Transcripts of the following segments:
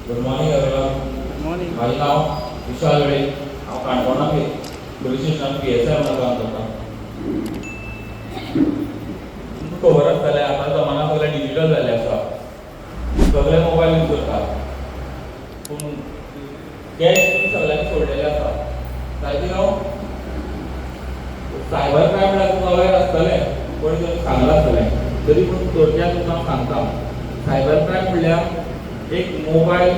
Good morning everyone. Good morning. माझे नाव विशाल वेळे. हांव काणकोणा पुलीस स्टेशनात PSI म्हणून काम करता. तुमकां खबर आसतलें आतां जमाना सगळें डिजिटल जाल्लें आसा. सगळे मोबायल यूज करतात. पूण कॅश तुमी सगळ्यांनी सोडलेलें आसा. सारकें न्हू? सायबर क्रायम म्हणल्यार तुमकां अवेर आसतलें, कोणी तरी सांगलां आसतलें. तरी पूण थोडक्यात तुमकां हांव सांगता. सायबर क्रायम म्हणल्यार एक मोबायल,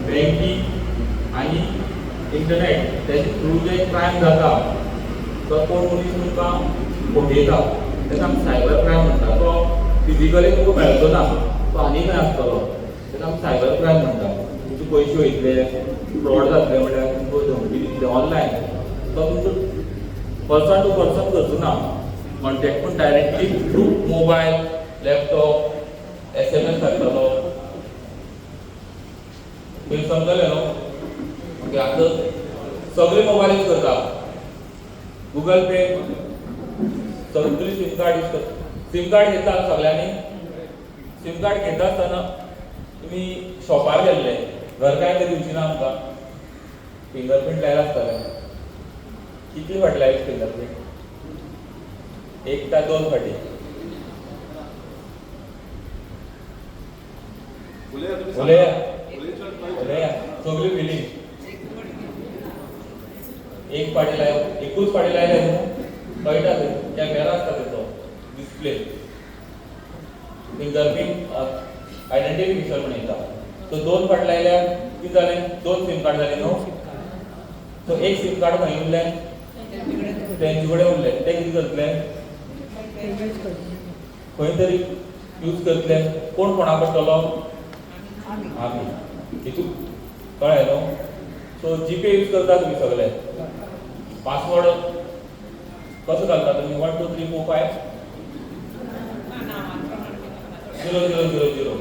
बँकिंग आनी इंटरनेट तेजे थ्रू जे क्रायम जाता, तो कोण मनीस तुमकां फटयता तेका आमी सायबर क्रायम म्हणटा. तो फिजिकली तुमकां मेळचो ना, तो आनी खंय आसतलो, तेका आमी सायबर क्रायम म्हणटा. तुमचे पयशे वयतले, फ्रॉड जातले म्हणल्यार तुमकां धमकी दितले ऑनलायन. तो तुमचो पर्सन टू पर्सन करचो ना, कॉन्टॅक्ट पूण directly through mobile, laptop, SMS धाडटलो. तुमी समजलें न्हू? ओके. आतां सगळे मोबायल यूज करता. गुगल पे, सगळी सिम कार्ड यूज करता. सिम कार्ड घेता सगळ्यांनी. सिम कार्ड घेता आसतना तुमी शॉपार गेल्ले, घर काय तरी दिवची ना आमकां. फिंगरप्रिंट लायला आसतलें. किती फाटी लायली फिंगरप्रिंट? एक काय दोन फाटी? उलया सगळी फिलिंग एक फाटी लाय, एकूच फाटी लायले न्हू, कळटा तें कॅमेरा आसता तेचो डिस्प्ले. फिंगरप्रिंट आयडेंटिफिकेशन म्हणून येता. सो दोन फाटी लायल्यार कितें जालें? दोन सिम कार्ड जाले न्हू. सो एक सिम कार्ड खंय उरलें? तेंचे कडेन उरलें. ते कितें करतले? खंय तरी यूज करतले. कोण कोणा करतलो? आमी. हितून कळ्ळें न्हू? सो जीपे यूज करता तुमी सगळे. पासवर्ड कसो घालता तुमी? 1 2 3 4 5 0 0 0 0.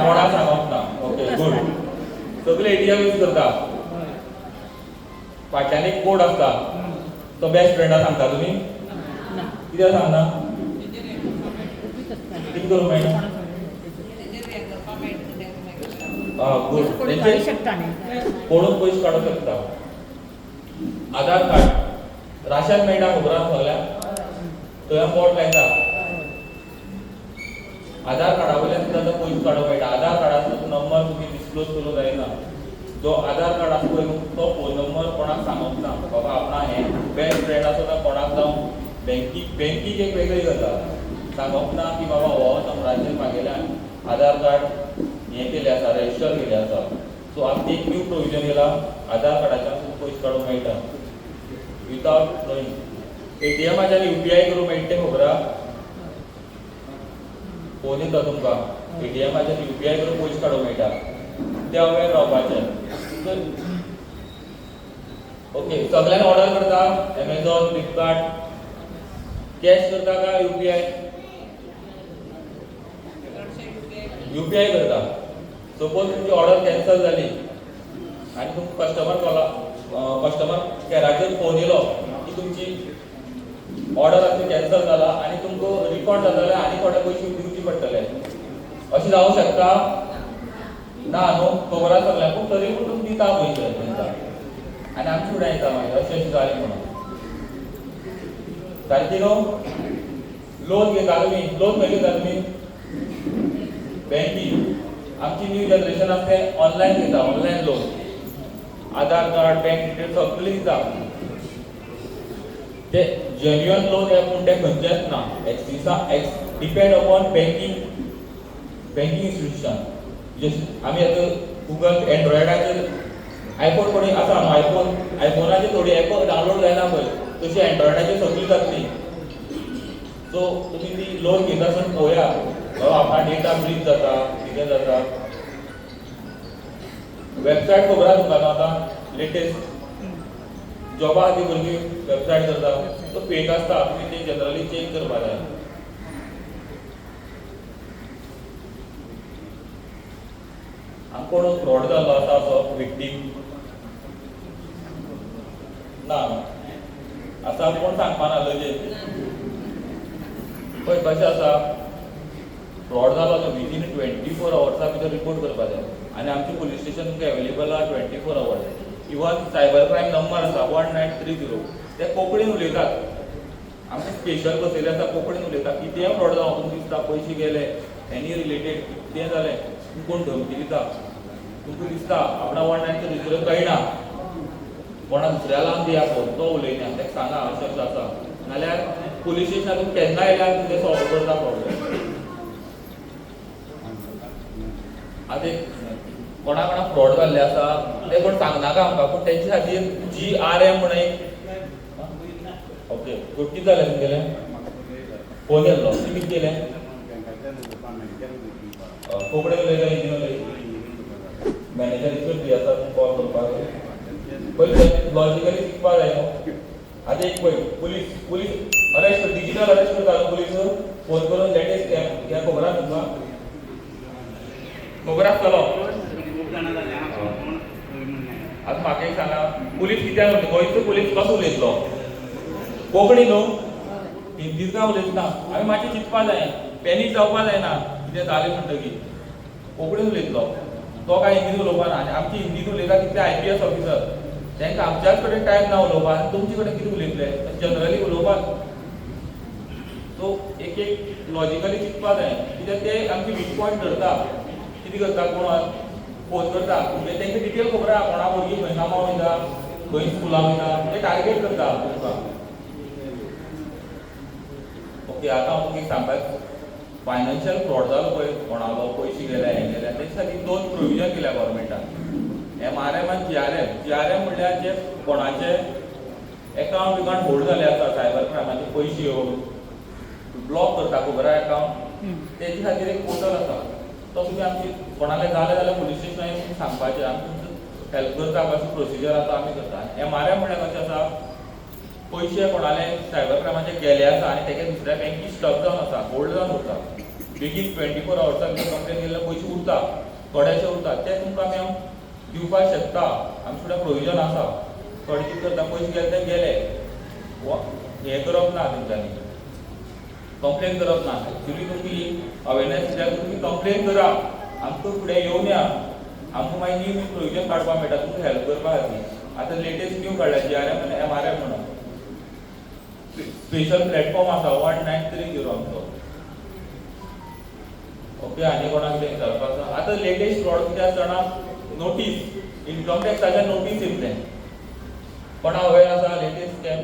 कोणाक सांगप ना. Okay, good. सगळे ATM यूज करता. फाटल्यान एक कोड आसता, तो बेस्ट फ्रेंडाक सांगता तुमी? कित्याक सांगना? कितें करूंक मेळटा? गुड. कोणूच पयशे काडूंक शकता. आधार कार्ड, राशन मेळटा खबर आसा सगळ्यांक? थंय बोट लायता. आधार कार्डा वयल्यान सुद्दां आतां पयशे काडूंक मेळटा. आधार कार्डाचो नंबर तुमी डिस्क्लोज करूंक जायना. जो आधार कार्ड आसा पळय तो फोन नंबर कोणाक सांगप ना. बाबा आपणा हें बेस्ट फ्रेंड आसा तो कोणाक जावं. बँकीक एक वेगळी गजाल. सांगप ना की बाबा हो नंबराचेर म्हागेल्यान आधार कार्ड हें केलें आसा, रजिस्टर केलें आसा. सो आतां एक न्यू प्रोविजन येयला, आधार कार्डाच्यान तुका पयशे काडूंक मेळटा विथआउट नोईंग. ATMाच्यान UPI करूंक मेळटा तें खबर आसा? फोन येता तुमकां, ATMाच्यान UPI करून पयशे काडूंक मेळटा. ते अवेर रावपाचें. ओके. सगळ्यांक ऑर्डर करता Amazon, फ्लिपकार्ट. कॅश करता काय UPI? UPI करता. सपोज तुमची ऑर्डर कॅन्सल जाली आनी तुमकां कस्टमर केराचेर फोन येयलो की तुमची ऑर्डर आसा कॅन्सल जाला आनी तुमकां रिफंड जातले आनी थोडे पयशे दिवचे पडटले. अशें जावंक शकता? ना न्हू. खबर आसा सगळ्यांक. पूण तरी पूण तुमी दिता पयशे तेंकां आनी आमचे फुडें येता मागीर अशें जालें म्हणून. सारकी न्हू? लोन घेता तुमी. लोन खंय घेता तुमी? बँकींग. आमची न्यू जनरेशन आसा तें ऑनलायन घेता. Online loan. Aadhaar card, bank details सगळी दिता. ते जेन्युअन लोन हे पूण ते खंयचेच ना. Depend upon banking institution. आमी आतां गुगल एंड्रॉयडाचेर आयफोन कोणी आसा न्हू, आयफोनाचेर थोडी एप डावनलोड जायना पळय, तशी एंड्रॉयडाचेर सगळी जातली. सो तुमी ती लोन घेता आसतना पळोवया बाबा आपणा डेटा ब्रीच जाता, कितें जाता. वेबसायट खबर आसा तुमकां आतां लेटेस्ट जॉबा खातीर भुरगीं वेबसायट करता, तो फेक आसता. तुमी ते जनरली चेक करपाक जाय. कोण फ्रॉड जाल्लो आसा असो विक्टीम? ना आसा. कोण सांगपा ना लगेच. पळय कशें आसा, फ्रॉड जालो तो विदीन 24 hours भितर रिपोर्ट करपा जाय आनी आमची पुलीस स्टेशन तुमकां एवेलेबल आहा 24 hours. Even cyber crime number आसा 1930 ते कोंकणीन उलयतात आमचे स्पेशल बसयले आसा कोंकणीन उलयतात कितेंय फ्रॉड जावं तुमकां दिसता पयशे गेले एनी रिलेटेड कितें जालें तुमकां कोण धमकी दिता तुमकां दिसता आपणा 1930 कळना कोणा दुसऱ्या लावन दिया फोन तो उलयना ताका सांगा अशें अशें आसा नाल्यार पुलीस स्टेशनार तुमी केन्ना येयल्यार तुमचें सॉल्व करता प्रॉब्लेम. आतां कोणा कोणा फ्रॉड जाल्ले आसा ते कोण सांगनाका आमकां पूण तेंचे खातीर GRM म्हणून एक ओके कितें जालें तुमगेलें फोन येयल्लो तुमी कितें केलें कोंकणी उलयता हिंदीन उलयता मॅनेजरीचो फ्री आसा कॉल करपाक पयलीं लॉजिकली शिकपाक जाय न्हू. आतां एक पळय पुलीस अरेस्ट डिजिटल अरेस्ट करता पुलीस फोन करून लेटेस्ट ह्या खबर आसा तुमकां खबर आसतलो. आतां म्हाका एक सांगा पुलीस कित्याक उलयता गोंयचो पुलीस कसो उलयतलो कोंकणी न्हू हिंदीन काय उलयतना आमी मातशें चिंतपा जाय पॅनीक जावपा जायना कितें जालें म्हणटकीर कोंकणीन उलयतलो तो काय हिंदीन उलोवपा ना आनी आमची हिंदीन उलयता कितें IPS ऑफिसर तांकां आमच्याच कडेन टायम ना उलोवपा आनी तुमचे कडेन कितें उलयतले जनरली उलोवपाक. सो एक लॉजिकली चिंतपा जाय कित्याक ते आमचे वीक पॉयंट धरता कितें करता कोण फोन करता म्हणजे तांकां डिटेल खबर आहा कोणा भुरगीं खंय कामां वयता खंय स्कुलां वयता ते टार्गेट करता तुमकां. ओके आतां हांव तुमकां सांगपाक फायनान्शियल फ्रॉड जालो पळय कोणालो पयशे गेले हें गेले तेचे खातीर 2 प्रोविजन केल्या गव्हर्मेंटान MRM आनी GRM म्हणल्यार जे कोणाचे अकावंट होल्ड जाले आसा सायबर क्रायमाचे पयशे येवन ब्लॉक करता खबर आहा अकावंट तेजे खातीर एक पोर्टल आसा तो तुमी आमची कोणाले जाले जाल्यार पुलीस स्टेशनार येवन सांगपाचें आमी तुमकां हेल्प करता अशी प्रोसिजर आसा आमी करता. MRM म्हळ्यार कशें आसा पयशे कोणाले सायबर क्रायमाचे गेले आसा आनी तेगे दुसऱ्या बँकी स्टक जावन आसा होल्ड जावन उरता बेगीन 24 hours भितर कंप्लेन केल्यार पयशे उरता थोडेशे उरता ते तुमकां आमी हांव दिवपाक शकता आमचे कडेन प्रोविजन आसा. थोडे कितें करता पयशे गेले ते गेले हें करप ना तेंच्यांनी कंप्लेन करप ना एक्चुली तुमी अवेरनेस दिल्यार तुमी कंप्लेन करा आमकां फुडें येवन या आमकां मागीर न्यू प्रोविजन काडपाक मेळटा तुमकां हेल्प करपा खातीर. आतां लेटेस्ट न्यू काडल्या GRM आनी MRM म्हणून स्पेशल प्लॅटफॉर्म आसा 1930 आमचो. ओके आनी कोणाक कितें विचारपाक आसा आतां लेटेस्ट फ्रॉड कितें आसा जाणा नोटीस इन्कम टॅक्साचे नोटीस येतले कोणा अवेर आसा लेटेस्ट स्कॅम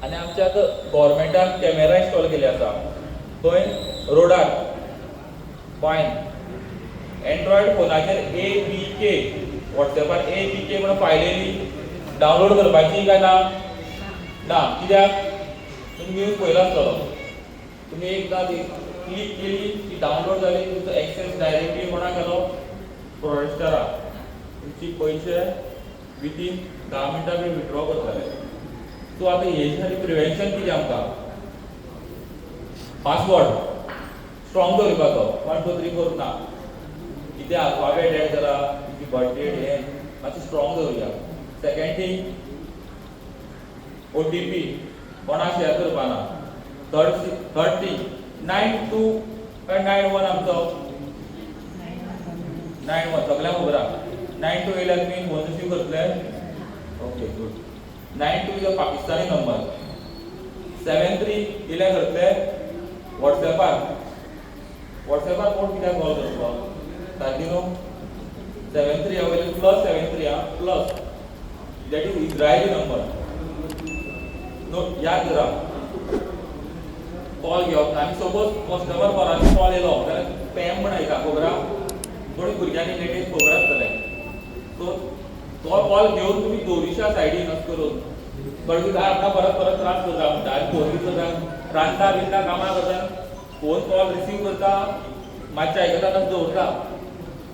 आनी आमच्या आतां गव्हर्मेंटान कॅमेरा इन्स्टॉल केले आसा थंय रोडार फायन एंड्रॉयड फोनाचेर APK वॉट्सॅपार APK म्हणून फायल येयली डावनलोड करपाची काय ना कित्याक तुमी न्यूज पयलो आसतलो तुमी एकदां ती क्लिक केली ती डावनलोड जाली तुमचो एक्सेस डायरेक्टली कोणाक गेलो फ्रॉडस्टराक तुमचे पयशे विदीन 10 मिनटां भितर विथड्रॉ करताले. सो आतां हेजे खातीर प्रिवेंशन कितें आमकां पासवर्ड स्ट्रॉंग दवरपाचो 1 2 3 4 ना कितें अल्फाबेट एड जाला तुमची बर्थ डेट हें मातशें स्ट्रॉंग दवरुया. सेकंड थिंग OTP कोणाक शेअर करपा ना. थर्ड थिंग 92 काय 91 आमचो 91 सगळ्यांक खबर आहा 92 येयल्यार तुमी फोन रिसीव करतले okay good. 92 is a Pakistani number 73 येयल्यार करतले वॉट्सॅपार कोण कित्याक कॉल करतलो सारकी न्हू 73 वयल्यान +73 plus that is Israeli number नो याद करा कॉल घेवप आनी सपोज कस्टमर कोणाचो कॉल येयलो जाल्यार स्पॅम म्हण येता खबर आहा कोणी भुरग्यांनी लेटेस्ट खबर आसतलें सो तो कॉल घेवन तुमी दवरिशा सायडीन अशें करून कळटा काय आपणा परत त्रास करता म्हणटा आनी फोन करता रांदता बिनता कामां करता फोन कॉल रिसीव करता मातशें आयकता तशें दवरता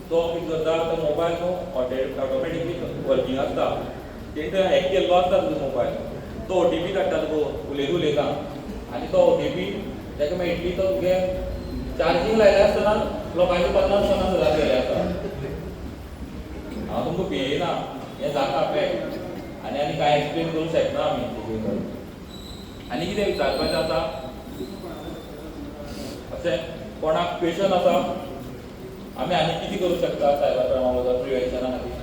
तो कितें करता तो मोबायल न्हू ऑटोमॅटिकली वर्किंग आसता तेणें हॅक केल्लो आसता तुजो मोबायल तो OTP काडटा तुका उलयता आनी तो OTP ताका मेळटली तो तुगे चार्जींग लायले आसतना लोकांचे 50,000 गेले आसता. हांव तुमकां भियेना हें जाता पॅक आनी कांय एक्सप्लेन करूंक शकना आमी आनी कितें विचारपाचें आसा अशें कोणाक क्वेशन आसा आमी आनी कितें करूं शकता सायबर क्रायमा बद्दल प्रिव्हेन्शना खातीर?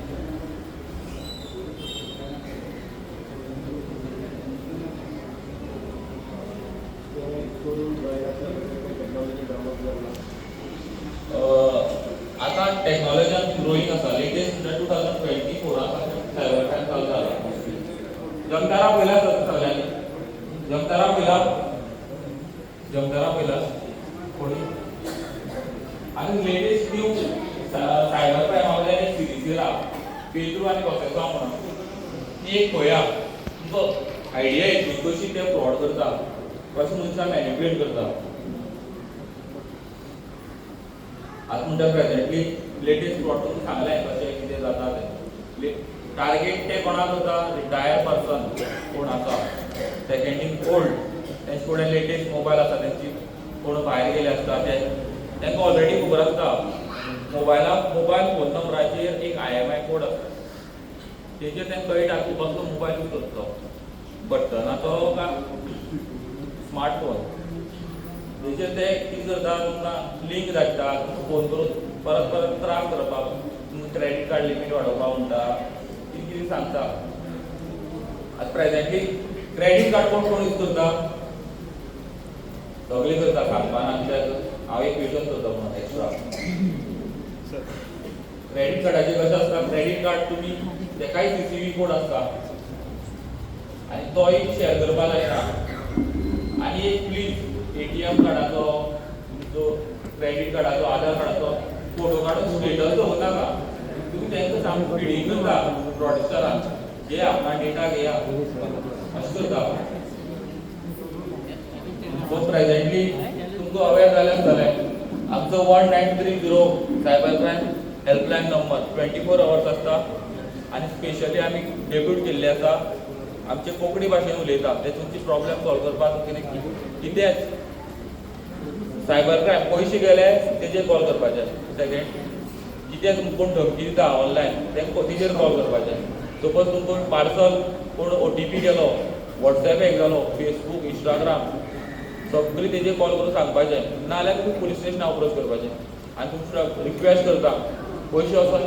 आता टेक्नॉलॉजीन ग्रोईंग आसा. लेटेस्ट 2024 सायबर क्रायम चालू जाला. जमतारा पयला सगळ्यांनी जमतारा पयला कोणी आनी लेटेस्ट न्यू सायबर क्रायमामध्ये एक सिरीज येयला पेद्रू आनी कोसेसा म्हणून. ती एक पळया तुमकां आयडिया येतली कशी ते फ्रॉड करता, कशें मनशाक मॅनिप्युलेट करता. आता म्हणटा प्रेझेंटली लेटेस्ट फ्रॉड तुमकां सांगलें कशें कितें जाता तें. टार्गेट ते कोणाक करता? रिटायर्ड पर्सन कोण आसा, सेकंड थिंग ओल्ड, तेंचे कडेन लेटेस्ट मोबायल आसा, तेंची कोण भायर गेले आसता ते तांकां ऑलरेडी खबर आसता मोबायल फोन नंबराचेर एक IMI कोड आसता. तेजेर तांकां कळटा तूं कसलो मोबायल यूज करतलो, बटनाचो काय स्मार्टफोन. तेजेर ते कितें करता तुमकां लिंक धाडटा, तुमकां फोन करून परत त्रास करपाक, तुमकां क्रेडीट कार्ड लिमीट वाडोवपाक म्हणटा, कितें सांगता. आतां प्रेझेंटली क्रेडीट कार्ड कोण यूज करता? सगळीं करता सांगपाना. हांव एक क्वेशन करता म्हणून एक्स्ट्रा. क्रेडीट कार्डाचेर कशें आसता, क्रेडीट कार्ड तुमी तेकाय CCV कोड आसता आनी तोय शेअर करपाक लायता. आनी एक प्लीज ATM कार्डाचो, तुमचो क्रेडीट कार्डाचो, आधार कार्डाचो फोटो काडून स्टेटस दवरनाका. तुमी तांकां सामको फिडींग करता फ्रॉडस्टरांक, घे आपणा डेटा घेया अशें करता. सो प्रेझेंटली तुमकां अवेअर जालें आमचो 1930 cyber crime helpline number 24 hours आसता. आनी स्पेशली आमी डेब्यूट केल्ले आसा, आमचे कोंकणी भाशेन उलयता. ते तुमची प्रॉब्लेम सॉल्व करपाक कितेंच सायबर क्रायम पयशे गेले तेजेर कॉल करपाचें. सेकंड कितें तुमकां कोण धमकी दिता ऑनलायन तेजेर कॉल करपाचें. सपोज तुमकां पार्सल कोण OTP गेलो, WhatsApp एक जालो, Facebook, Instagram सगळी तेजेर कॉल करून सांगपाचें. नाजाल्यार तुमी पुलीस स्टेशना अप्रोच करपाचें आनी तुमकां रिक्वेस्ट करता पयशे वचोन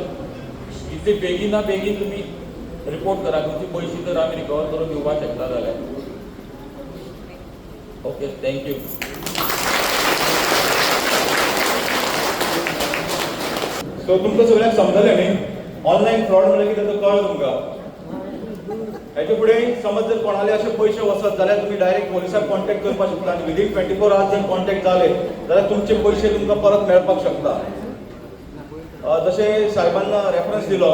इतले बेगीन तुमी रिपोर्ट करा. तुमचे पयशे जर आमी रिकवर करून दिवपाक शकता जाल्यार. Okay, thank you. सो तुमकां सगळ्यांक समजलें न्ही ऑनलायन फ्रॉड म्हणजे कितें तो कळ्ळो तुमकां. हेचे फुडें समज जर कोणाले अशे पयशे वसत जाल्यार तुमी डायरेक्ट पोलिसांक कॉन्टॅक्ट करपाक शकता आनी विदीन 24 hours जर कॉन्टॅक्ट जाले जाल्यार तुमचे पयशे तुमकां परत मेळपाक शकता. जशें साहेबान रेफरन्स दिलो,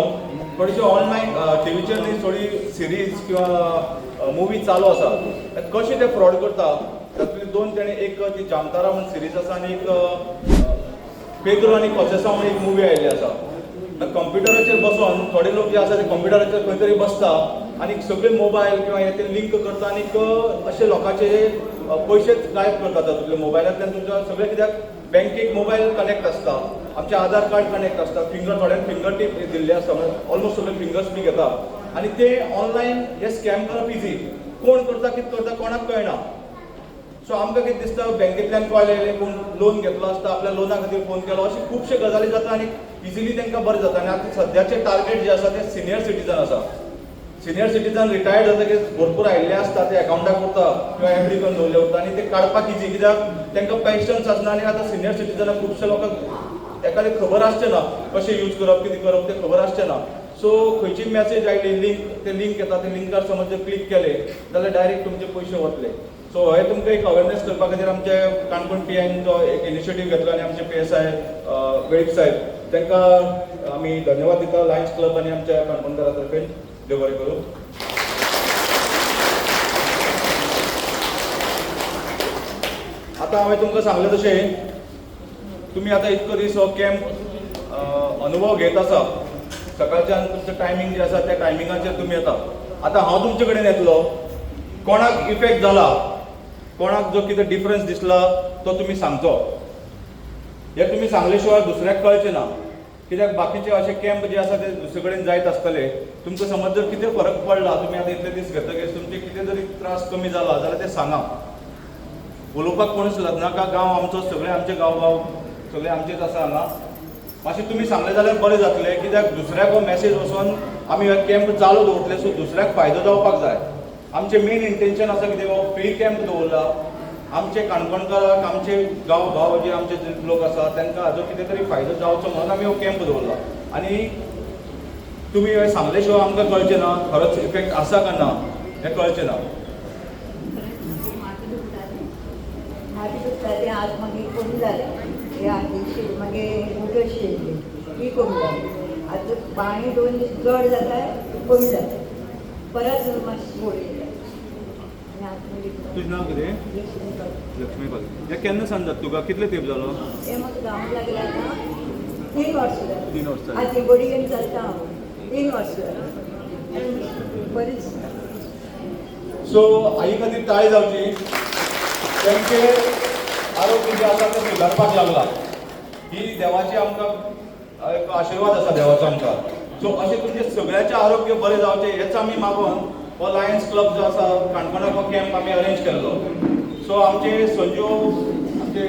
थोडीशी ऑनलायन टीव्हीचेर न्ही थोडी सिरीज किंवा मुवी चालू आसा. कशें ते फ्रॉड करता तातूंतली दोन तेणे एक ती जामतारा म्हणून सिरीज आसा आनी एक पेद्रू आनी कोसेसा म्हणून एक मुवी आयिल्ली आसा. कंप्युटराचेर बसून थोडे लोक जे आसा ते कंप्युटराचेर खंय तरी बसता आनी सगळे मोबायल किंवा हे ते लिंक करता आनी अशे लोकांचे पयशेच गायब करता तातूंतले मोबायलांतल्यान. तुमच्या सगळे कित्याक बँकेक मोबायल कनेक्ट आसता, आमचे आधार कार्ड कनेक्ट आसता, थोड्यांक फिंगर टीप दिल्ले आसता, ऑलमोस्ट सगळे फिंगर्स बी घेता आनी ते ऑनलायन हे स्कॅम करप इजी. कोण करता कितें करता कोणाक कळना. सो आमकां कितें दिसता बँकेंतल्यान कॉल येयले, कोण लोन घेतलो आसता, आपल्या लोना खातीर फोन केलो, अशे खुबशे गजाली जाता आनी इजिली तांकां बरें जाता. आनी आतां सद्याचे टार्गेट जे आसा ते सिनियर सिटीजन आसा. सिनियर सिटीजन रिटायर्ड जातकीर भरपूर आयिल्ले आसता, ते अकाउंटाक उरता किंवा FD करून दवरले उरता आनी ते काडपाक इजी. कित्याक तांकां पेन्शन्स आसना आनी आतां सिनियर सिटीजनाक खुबशे लोकांक एखादें खबर आसचें ना कशें यूज करप कितें करप तें खबर आसचें ना. सो खंयची मेसेज आयली लिंक येता, ते लिंकार समज जर क्लिक केले जाल्यार डायरेक्ट तुमचे पयशे वतले. सो हे तुमकां एक अवेरनेस करपा खातीर आमचे काणकोण PIन जो एक इनिशिएटीव घेतलो आनी आमचे PSI वेळीप साहेब तांकां आमी धन्यवाद दिता. लायन्स क्लब आनी आमच्या काणकोणकारा तर्फे देव बरें करूं. आतां हांवें तुमकां सांगलें तशें तुमी आतां इतको दीस हो कॅम्प अनुभव घेत आसा. सकाळच्यान तुमचो टायमींग जे आसा त्या टायमिंगाचेर तुमी येता. आतां हांव तुमचे कडेन येतलो, कोणाक इफेक्ट जाला, कोणाक जो कितें डिफरन्स दिसला तो तुमी सांगचो. हे तुमी सांगले शिवाय दुसऱ्याक कळचें ना. कित्याक बाकीचे अशे कॅम्प जे आसा ते दुसरे कडेन जायत आसतले. तुमकां समज जर कितें फरक पडला, तुमी आतां इतले दीस घेतकीर तुमचे कितें जरी त्रास कमी जाला जाल्यार ते सांगा. उलोवपाक कोणूच नाका, गांव आमचो सगळे आमचे गांव सगळे आमचेच आसा हांगा. मातशें तुमी सांगलें जाल्यार बरें जातलें, कित्याक दुसऱ्याक हो मॅसेज वचोन आमी हो कॅम्प चालू दवरतले, सो दुसऱ्याक फायदो जावपाक जाय. आमचें मेन इंटेंशन आसा कितें, हो फ्री कॅम्प दवरला. आमचे काणकोणकाराक, आमचे गांव जे आमचे लोक आसा तांकां हाजो कितें तरी फायदो जावचो म्हणून आमी हो कॅम्प दवरला. आनी तुमी हे सांगले शिवाय आमकां कळचें ना खरोच इफेक्ट आसा काय ना हें कळचें ना. माती दुखता आज मागीर कमी जालें, हे आदीशी मागीर उदक शिजली ती कमी जाली. आतां पाणी 2 दीस जड जाता कमी जाता, परत मातशी गोळी तुजें नांव कितें? लक्ष्मी पागी. हें केन्ना सान जाता तुका? कितले तेंप जालो? हे म्हाका गांवांत लागला आतां 3 वर्सां जालीं. 3 वर्सां आतां बडी घेवन चलता हांव 3 वर्सां जालीं. बरीच सो आई खातीर ताळी जावची. तेंचे आरोग्य जे आसा तें सुदारपाक लागला. ही देवाची आमकां एक आशिर्वाद आसा देवाचो आमकां. सो अशें तुमचे सगळ्याचें आरोग्य बरें जावचें हेच आमी मागून हो लायन्स क्लब जो आसा काणकोणाक हो कॅम्प आमी अरेंज केल्लो. सो आमचे संजू आमचे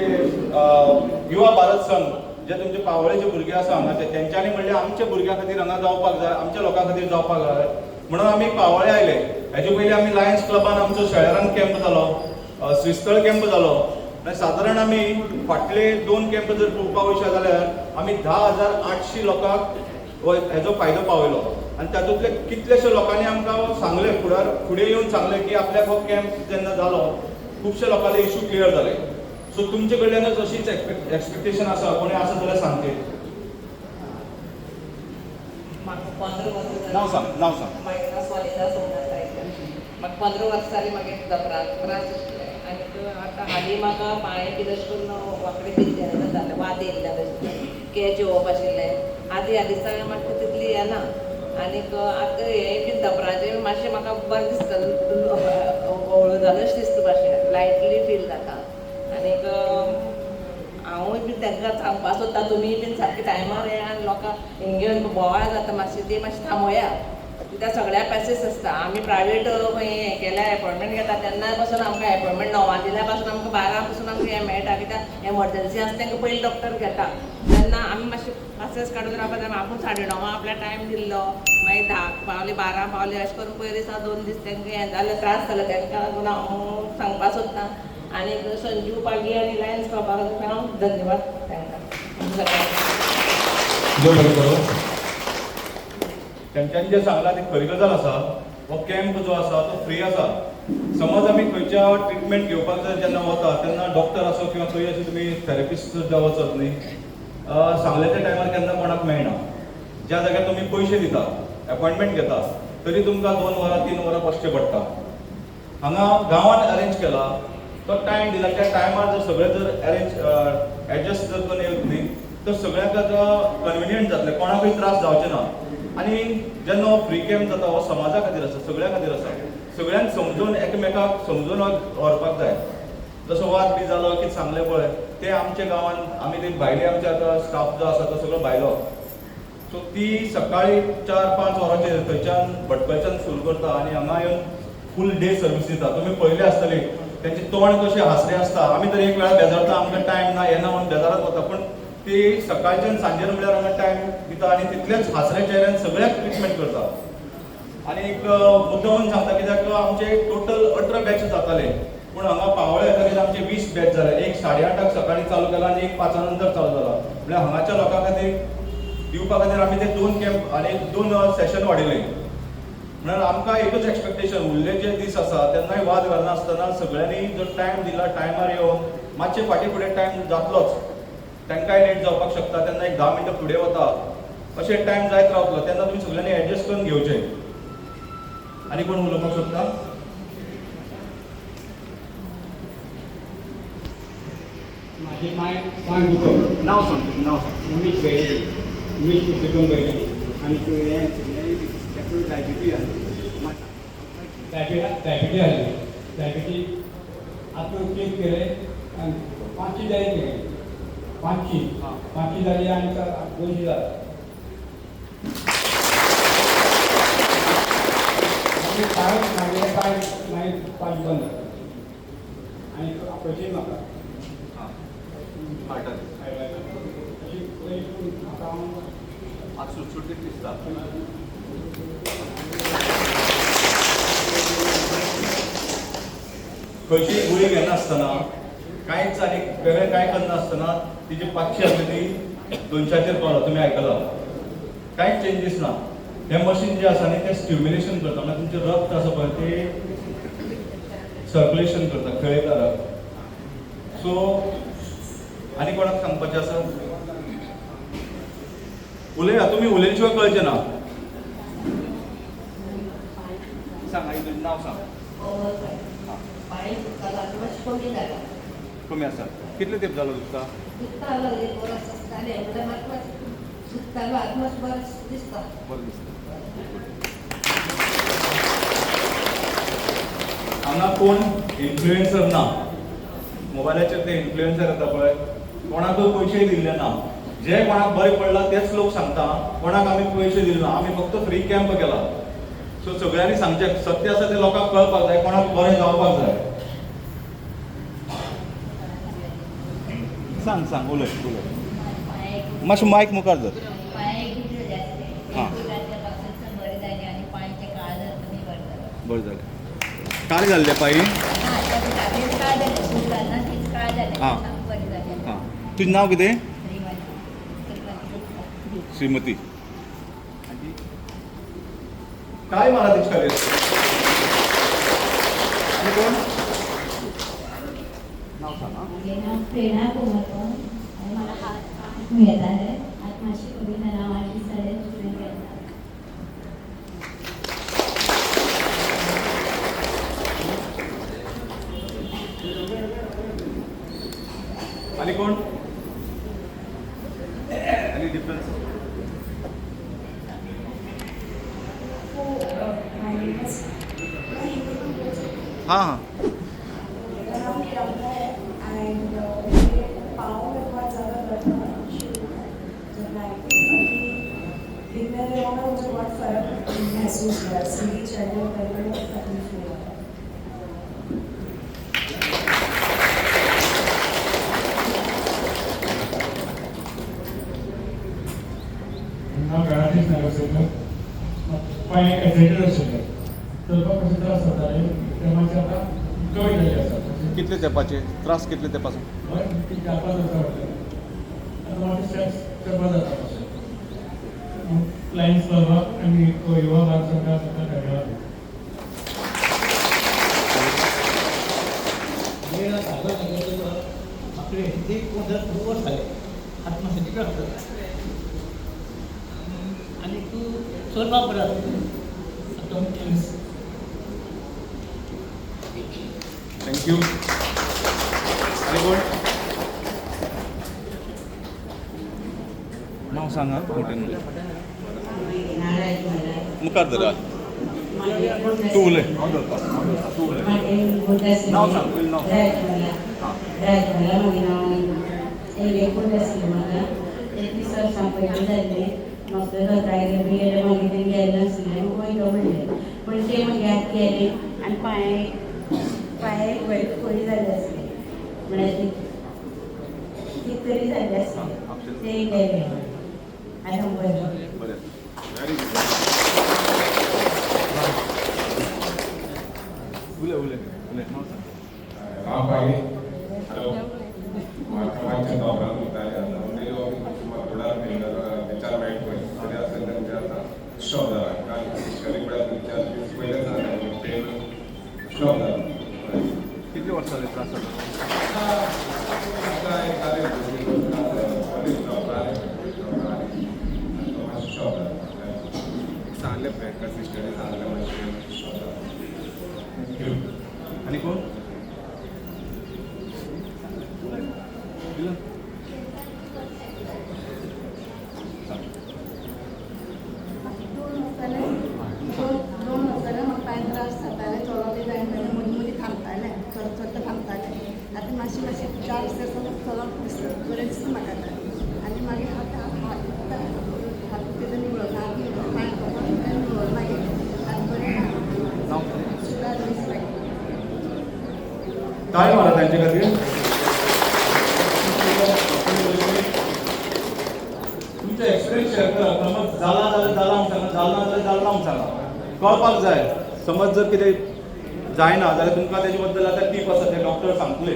युवा भारत संघ जे तुमचे पावळेचे भुरगे आसा हांगाचे, तेंच्यांनी म्हणलें आमच्या भुरग्यां खातीर हांगा जावपाक जाय, आमच्या लोकां खातीर जावपाक जाय म्हणून आमी पावळे आयले. हेजे पयलीं आमी लायन्स क्लबान आमचो शेळारान कॅम्प जालो, श्रीस्थळ कॅम्प जालो. सादारण आमी फाटले 2 कॅम्प जर पळोवपाक वयशे जाल्यार आमी 10,800 लोकांक हेजो फायदो पावयलो. आनी तातूंतले कितलेशे लोकांनी आमकां सांगलें, फुडें येवन सांगलें की आपल्याक हो कॅम्प जेन्ना जालो खुबशे लोकांचे इश्यू क्लियर जाले. सो तुमचे कडल्यानच अशीच एक्सपेक्टेशन आसा, कोणी आसा जाल्यार सांगचे. म्हाका 15 वर्सां नांव सांग. म्हाका सोलिदा सोमनाथ आयल्या. म्हाका 15 वर्सां जालीं मागीर जबराक त्रास आसले. आनी आतां हालीं म्हाका पांय कितें करून वांकडे बिद्यान जालें, वाद येयल्ले केज येवप आशिल्लें. आतां ह्या दिसा म्हाका तितली येना. आनीक आतां हें बी जबराचें मातशें म्हाका बरें दिसता, हळू जालें दिसता मातशें, लायटली फील जाता. आनीक हांवूय बी तांकां सांगपाक सोदता, तुमी बीन सारके टायमार येया आनी लोकांक हिंगे बोवाळ जाता मातशें ती मातशें थांबया. कित्याक सगळ्या पॅसेस आसता. आमी प्रायवेट हें केल्या एपॉयंटमेंट घेता तेन्ना पासून आमकां एपॉयंटमेंट 9 दिल्या पासून आमकां 12 पासून आमकां हें मेळटा. कित्याक एमर्जन्सी आसता तांकां पयलीं डॉक्टर घेता. तेन्ना आमी मातशें पॅसेस काडून रावपाक जाय. आपूण 9:30 आपल्या टायम दिल्लो, मागीर 10 पावले 12 पावले अशें करून पयर दिसा 2 दीस तांकां हें जालें, त्रास जाले. तांकां लागून हांव सांगपाक सोदतां. आनी संजू पागी आनी लायन्स क्लबा खातीर हांव धन्यवाद तांकां. तेंच्यांनी जे सांगलां ती खरी गजाल आसा. हो कॅम्प जो आसा तो फ्री आसा. समज आमी खंयच्या ट्रिटमेंट घेवपाक जर जेन्ना वता तेन्ना डॉक्टर आसो किंवा खंय अशें तुमी थेरपिस्ट सुद्दां वचत न्ही, सांगले त्या टायमार केन्ना कोणाक मेळना. ज्या जाग्यार तुमी पयशे दिता, एपॉयंटमेंट घेता, तरी तुमकां 2 वरां 3 वरां बसचें पडटा. हांगा गांवांत अरेंज केला, तो टायम दिला, त्या टायमार जर सगळे जर एडजस्ट जर करून येवंक न्ही तर सगळ्यांक कन्विनियंट जातलें, कोणाकूय त्रास जावचे ना. आनी जेन्ना हो फ्री कॅम्प जाता हो समाजा खातीर आसा, सगळ्या खातीर आसा. सगळ्यांक समजून एकामेकाक समजून व्हरपाक जाय. जसो वाद बी जालो की सांगलें पळय ते आमच्या गांवांत आमी ते भायले आमचे आतां स्टाफ जो आसा तो सगळो भायलो. सो ती सकाळी 4-5 वरांचेर थंयच्यान भटकळच्यान सुरू करता आनी हांगा येवन फूल डे सर्वीस दिता. तुमी पळयलें आसतलें तेंचे तोंड कशें हासरें आसता. आमी तर एक वेळार बेजारता, आमकां टायम ना येना म्हणून बेजारत वता, पूण ती सकाळच्यान सांजेर म्हळ्यार हांगा टायम दिता आनी तितलेंच हासऱ्या चेहऱ्यान सगळ्याक ट्रिटमेंट करता. आनी एक मुद्दामून सांगता कित्याक आमचे टोटल 18 बॅच जाताले, पूण हांगा पावळे येतकीर आमचे 20 बॅच जाले. एक 8:30 सकाळी चालू केला आनी एक 5 नंतर चालू जाला. म्हळ्यार हांगाच्या लोकां खातीर दिवपा खातीर आमी ते 2 कॅम्प आनी 2 सेशन वाडयले. म्हळ्यार आमकां एकच एक्सपेक्टेशन, उरले जे दीस आसा तेन्नाय वाद घालनासतना सगळ्यांनी जर टायम दिला, टायमार येवन मातशे फाटीं फुडें टायम जातलोच, तांकांय लेट जावपाक शकता तेन्ना एक 10 मिनटां फुडें वता अशें टायम जायत रावतलो, तेन्ना तुमी सगळ्यांनी एडजस्ट करून घेवचें. आनी कोण उलोवपाक सोदता? माझे पांय दुखप. नांव सांग. उमेश गैरे, उमेश पुस्तकम गैरे. आणि डायबिटीज आली. डायबिटीज आली. डायबिटीज आता चेक केले आणि 5ची जायत केली. 5ची झाली आणि 2ची झाली. काय नाही 5 बंद. आनी आपयची म्हाका हां हार्टाक अशी म्हाका आज सुटसुटीत दिसता. खंयची गुळी घेनासतना कांयच आनी वेगळें कांय करनासतना तिची 500 आसली ती 200चेर पावला. तुमी आयकलां कांयच चेंजीस ना. हें मशीन जें आसा न्ही तें स्टिम्युलेशन करता म्हणजे तुमचें रक्त आसा पळय तें सर्क्युलेशन करता, खेळयता रक्त. सो आनी कोणाक सांगपाचें आसा? उलया, तुमी उलयले शिवाय कळचें ना. सांग आई तुजें नांव सांग. पांय दुखतालो आतां मातशें कमी जाला. कमी आसा. कितले तेंप जालो दुखता? दुखतालो एक वर्स आसतालें म्हणल्यार म्हाका मातशें दुखतालो आतां मातशें बरें दिसता. बरें दिसता. हांगा कोण इन्फ्लुएन्सर ना. मोबायलाचेर ते इन्फ्लुएन्सर येता पळय कोणाकूय पयशे दिल्ले ना. जे कोणाक बरें पडला तेच लोक सांगता. कोणाक आमी पयशे दिले ना. आमी फक्त फ्री कॅम्प केला. सो सगळ्यांनी सांगचें सत्य आसा तें लोकांक कळपाक जाय, कोणाक बरें जावपाक जाय. सांग सांग उलय उलय. मातशें मायक मुखार धर. हां बरें जालें. काय जाल्लें पांय? हां हां. तुजें नांव कितें? श्रीमती. काय मला दिसताले? आणि कोण? नाव सांग. प्रेरणा कुमार आणि मला हात मिळत आहे आत्माशी कविता नावाची सडेल स्टुडंट करतात. आणि कोण? आणि डिफरन्स? हां हां. घरातच नगरसेवक पांय एजेटेड आशिल्ले चलपाक कशें त्रास जाताले ते मातशें आतां कमी जाल्ले आसात. कितले तेंपाचे त्रास कितले तेंपासून? हय ती 4-5 वर्सां जाली. आतां मातशें स्टेप्स करपा जाता मातशें. फ्लायंग स्क्वाडाक आनी युवा भारत सरकार ताका धन्यवाद. आपले ते 15 वर्स झाले आत्महत्या करतात आणि तू चलपा परत थँक्यू. आणि कोण? नाव सांगा मोठ्यानं. मुखार धरा. तू उलय. तू उलय. नाव सांग. तुझं नाव सांग. हां. राजमाला म्हजें नांव एकोण आसलें म्हाका 31 वर्सां पयलीं जाल्लें. म्हाका दोतोरागेर बी गेलें मागीर तें गेलें नासलें वयलो म्हणलें पूण तें मागीर आतां गेलें आनी पांयाक खंय जालें आसलें म्हळ्यार कितें तरी जाल्लें आसलें तें गेलें आतां बरें. बरें. Very good. उलय उलय उलय. नाव सांग. हांव पाहिजे माध्यमांच्या प्रॉब्लेम होताले आता म्हणजे म्हाका थोडा विचार वायट पळय थोडे असेल तर म्हणजे आता स्टॉप जाला कारण हिस्टरी म्हळ्यार विचार पयले जाता पेन स्टॉप जाला. कितले वर्सां जाले त्रास जाता? आता एक जाले मातशें स्टॉप जाला सांगले प्रॅक्टीस हिस्टरी सांगले मातशें स्टॉप जाला. थँक्यू. आणि कोण? दोन वर्सांनी म्हाका पांय त्रास जाताले चलोवंक जायना मदीं मदीं थांबतालें चलता थांबतालें. आतां मातशें 4 दीस चलोवंक दिसता बरें दिसता म्हाका आतां. आनी मागीर आतां हात तितून निवळ हात निवळ पांय निवळ मागीर आतां बरें सुदार दीस मागीर. काय मारा त्यांचे खातीर. तुमचे एक्सपिरियन्स शेअर करा. समज जाला जाल्यार जाला म्हणून सांगा, जाल ना जाल्यार जालना म्हणून सांगा. कळपाक जाय. समज जर कितें जायना जाल्यार तुमकां तेजे बद्दल आतां टीप आसा ते डॉक्टर सांगतले.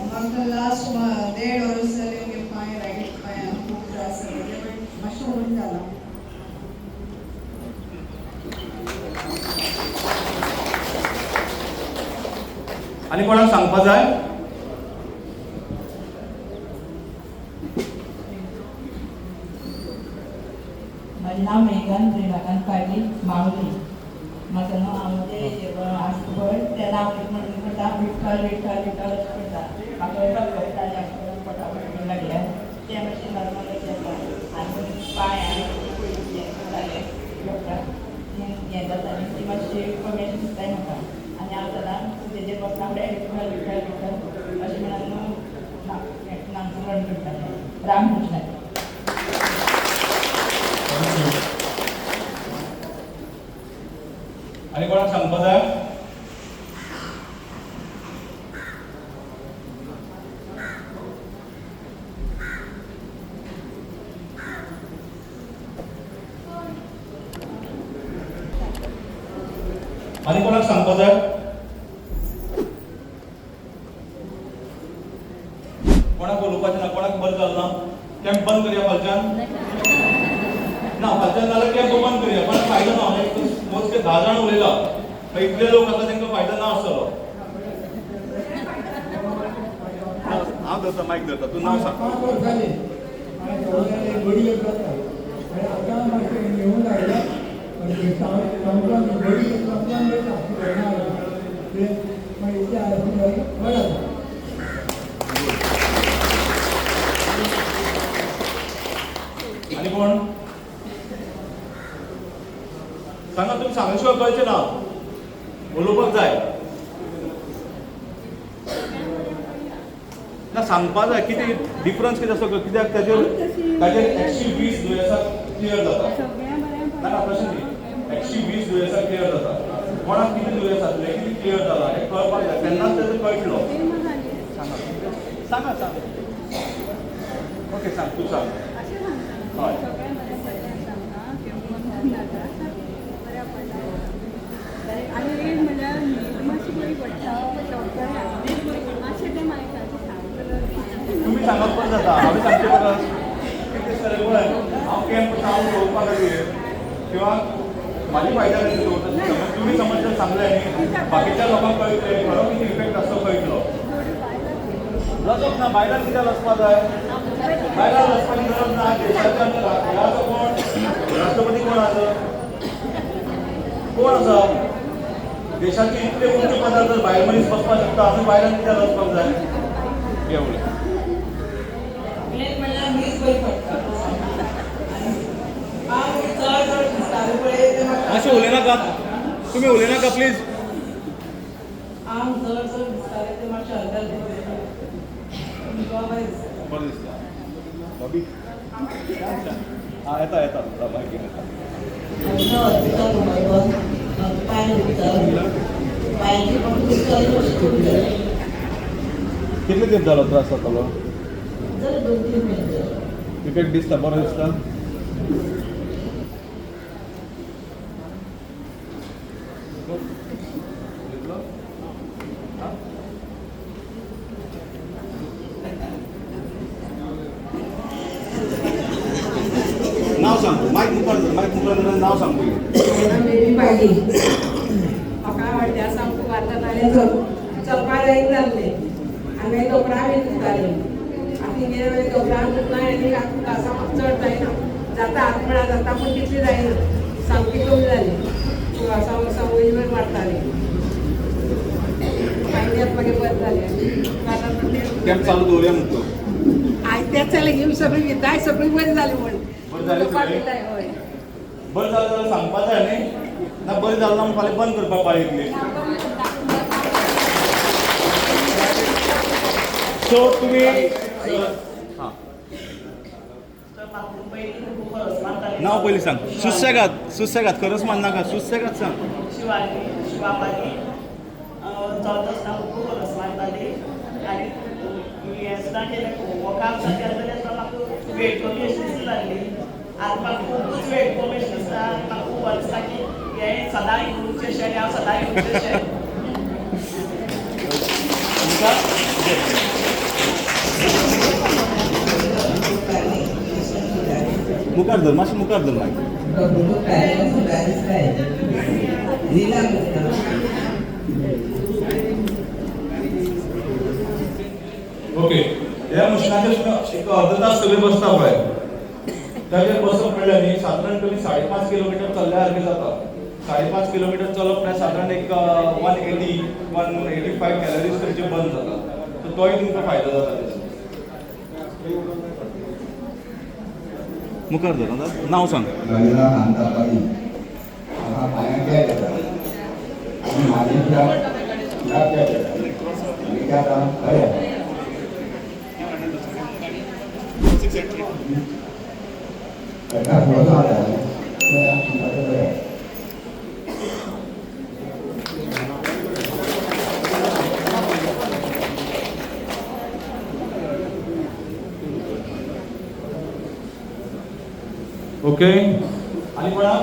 म्हाका लास्ट 1.5 वर्स जाले म्हगे पांय रायट पांयाक खूब त्रास जाले बट मातशें बरें जाला. आनी कोणाक सांगपा जाय. माझे नाव मेघन श्रीकांत पाटील माऊली. म्हाका न्हू हांव तें आसपण तें नांव म्हणून करता विठ्ठल विठ्ठल विठ्ठल अशें करता. म्हाका डॉक्टरांनी पटापट लागल्या तें मातशें नॉर्मल अशें आसा. आनी पांय आनी हें जालें डॉक्टर हें जाता आनी ती मातशी कमी अशें दिसताय म्हाका. आनी हांव सदां तेजेर बसता फुडें विठ्ठल विठ्ठल विठ्ठल अशें म्हणून नामस्मरण करता रामकृष्णाचें. आनी कोणाक सांगपा जाय. आनी कोणाक सांगपा जाय. कोणाक उलोवपाचें ना. कोणाक बरें जालें ना. कॅम्प बंद करया फालच्यान. ना फालच्यान जाल्यार कॅम्प बंद करया. पण फायदो ना. मोजके 10 जाण उलयला. इतले लोक आसा तांकां फायदो ना आसतलो. हांव धरता मायक धरता. तूं नांव सांग. 5 वर्स जाली बडी एक जाता आनी आतां मातशें येवून लायला आनी सांगपाक बडी सांगपाक मेळटा ते मागीर ते बरें जाता. आनी कोण सांगा. तुमी सांगले शिवाय कळचें ना. उलोवपाक जाय. ना सांगपा जाय कितें डिफरन्स कितें आसा कित्याक ताजेर 120 दुयेंसां क्लियर जाता. ना तशें न्ही. 120 दुयेंसां क्लियर जाता. कोणाक कितें दुयेंस जातलें कितें क्लियर जालां हें कळपाक जाय. तेन्नाच ताजो कळटलो. सांगा सांग. ओके सांग. तूं सांग. हय. आनी एक म्हणल्यार मातशी बरी पडटा मातशें तें मायकाचें सांग. तुम्ही सांगप पण जाता. हांवें सांगचें परस कितें जालें पळय. हांव कॅम्प हांव दवरपा खातीर किंवा म्हाजी फायदा खातीर दवरता. तुमी समज जर सांगलें न्ही बाकीच्या लोकांक कळटलें खरो कितें इफेक्ट आसतो कळटलो. लसप ना. भायल्यान कित्याक लसपा जाय. भायल्यान लसपाची गरज ना. देशाचे आमच्या कोण राष्ट्रपती कोण आसा. कोण आसा. देशाचे इतले उंचे पदार जर भायर मनीस बसपाक शकता आमी भायल्यान कित्याक वचपाक जाय. एवढें. म्हणल्यार मीच बरी पडटा. हांव चड चड दिसतालें पळय तें म्हाका अशें उलयनाका. तुमी उलयनाका प्लीज. हांव चड चड दिसतालें तें मातशें हलकल बरें दिसता. बबी येता येता. मायक घेवन येता. कितले दीस जालो त्रास जातालो. इफेक्ट दिसता. बरो दिसता. नाव सांग. मायक मुखार नाव सांग. पाहिजे म्हाका व्हडल्या सामको वाचतालें चलपा जायत जाल्लें आनी मागीर दोपरां बी दिसतालें. आनी कितें दोपरां दुखना आनी कासां म्हाका चड जायना. जाता आत्मळा जाता पूण तितली जायना. सामकी कमी जाली. वासा वर्सां वयर वयर वाडटाली. आयत्याक मागीर बरें जालें. कॅम्प चालू दवरया म्हणतो. आयत्याक जाल्यार ही सगळीं विताय सगळीं बरी जाली म्हण. बरें जालें सगळें. हय. बरें जालें जाल्यार सांगपा जाय न्ही. ना बरें जालें ना म्हणून फाल्यां बंद करपाक पाळयतली. सो तुमी नाव पयलीं सांग. सुसेगाद खरंच माननाका, सुसेगाद सांग. शिवाजी शिवाबाजी चवदा सुद्दां खूब वर्स मारताली आनी हें सुद्दां केलें वॉकाक सुद्दां केलें तेन्ना म्हाका वेट कमी अशी दिसू लागली. आतां म्हाका खूबच वेट कमी अशी दिसता आनी म्हाका खूब वर्स दिसता की हें सदां इवूंचे शें आनी हांव सदां इवूंचे शें. मुखार धर, मातशें मुखार धर मागीर. ओके, ह्या मशिनाचेर एक अर्द तास सगळे बसता पळय, ताचेर बसप म्हणल्यार न्ही सादारण कमी 5.5 किलोमिटर चल्ल्या सारकें जाता. 5.5 किलोमिटर चलप म्हळ्यार सादारण एक 185 कॅलरीज तुमचे बंद जाता. सो तोय तुमकां फायदो जाता तेजो. मुखार धर, नाव सांग. ओके, आनी कोणाक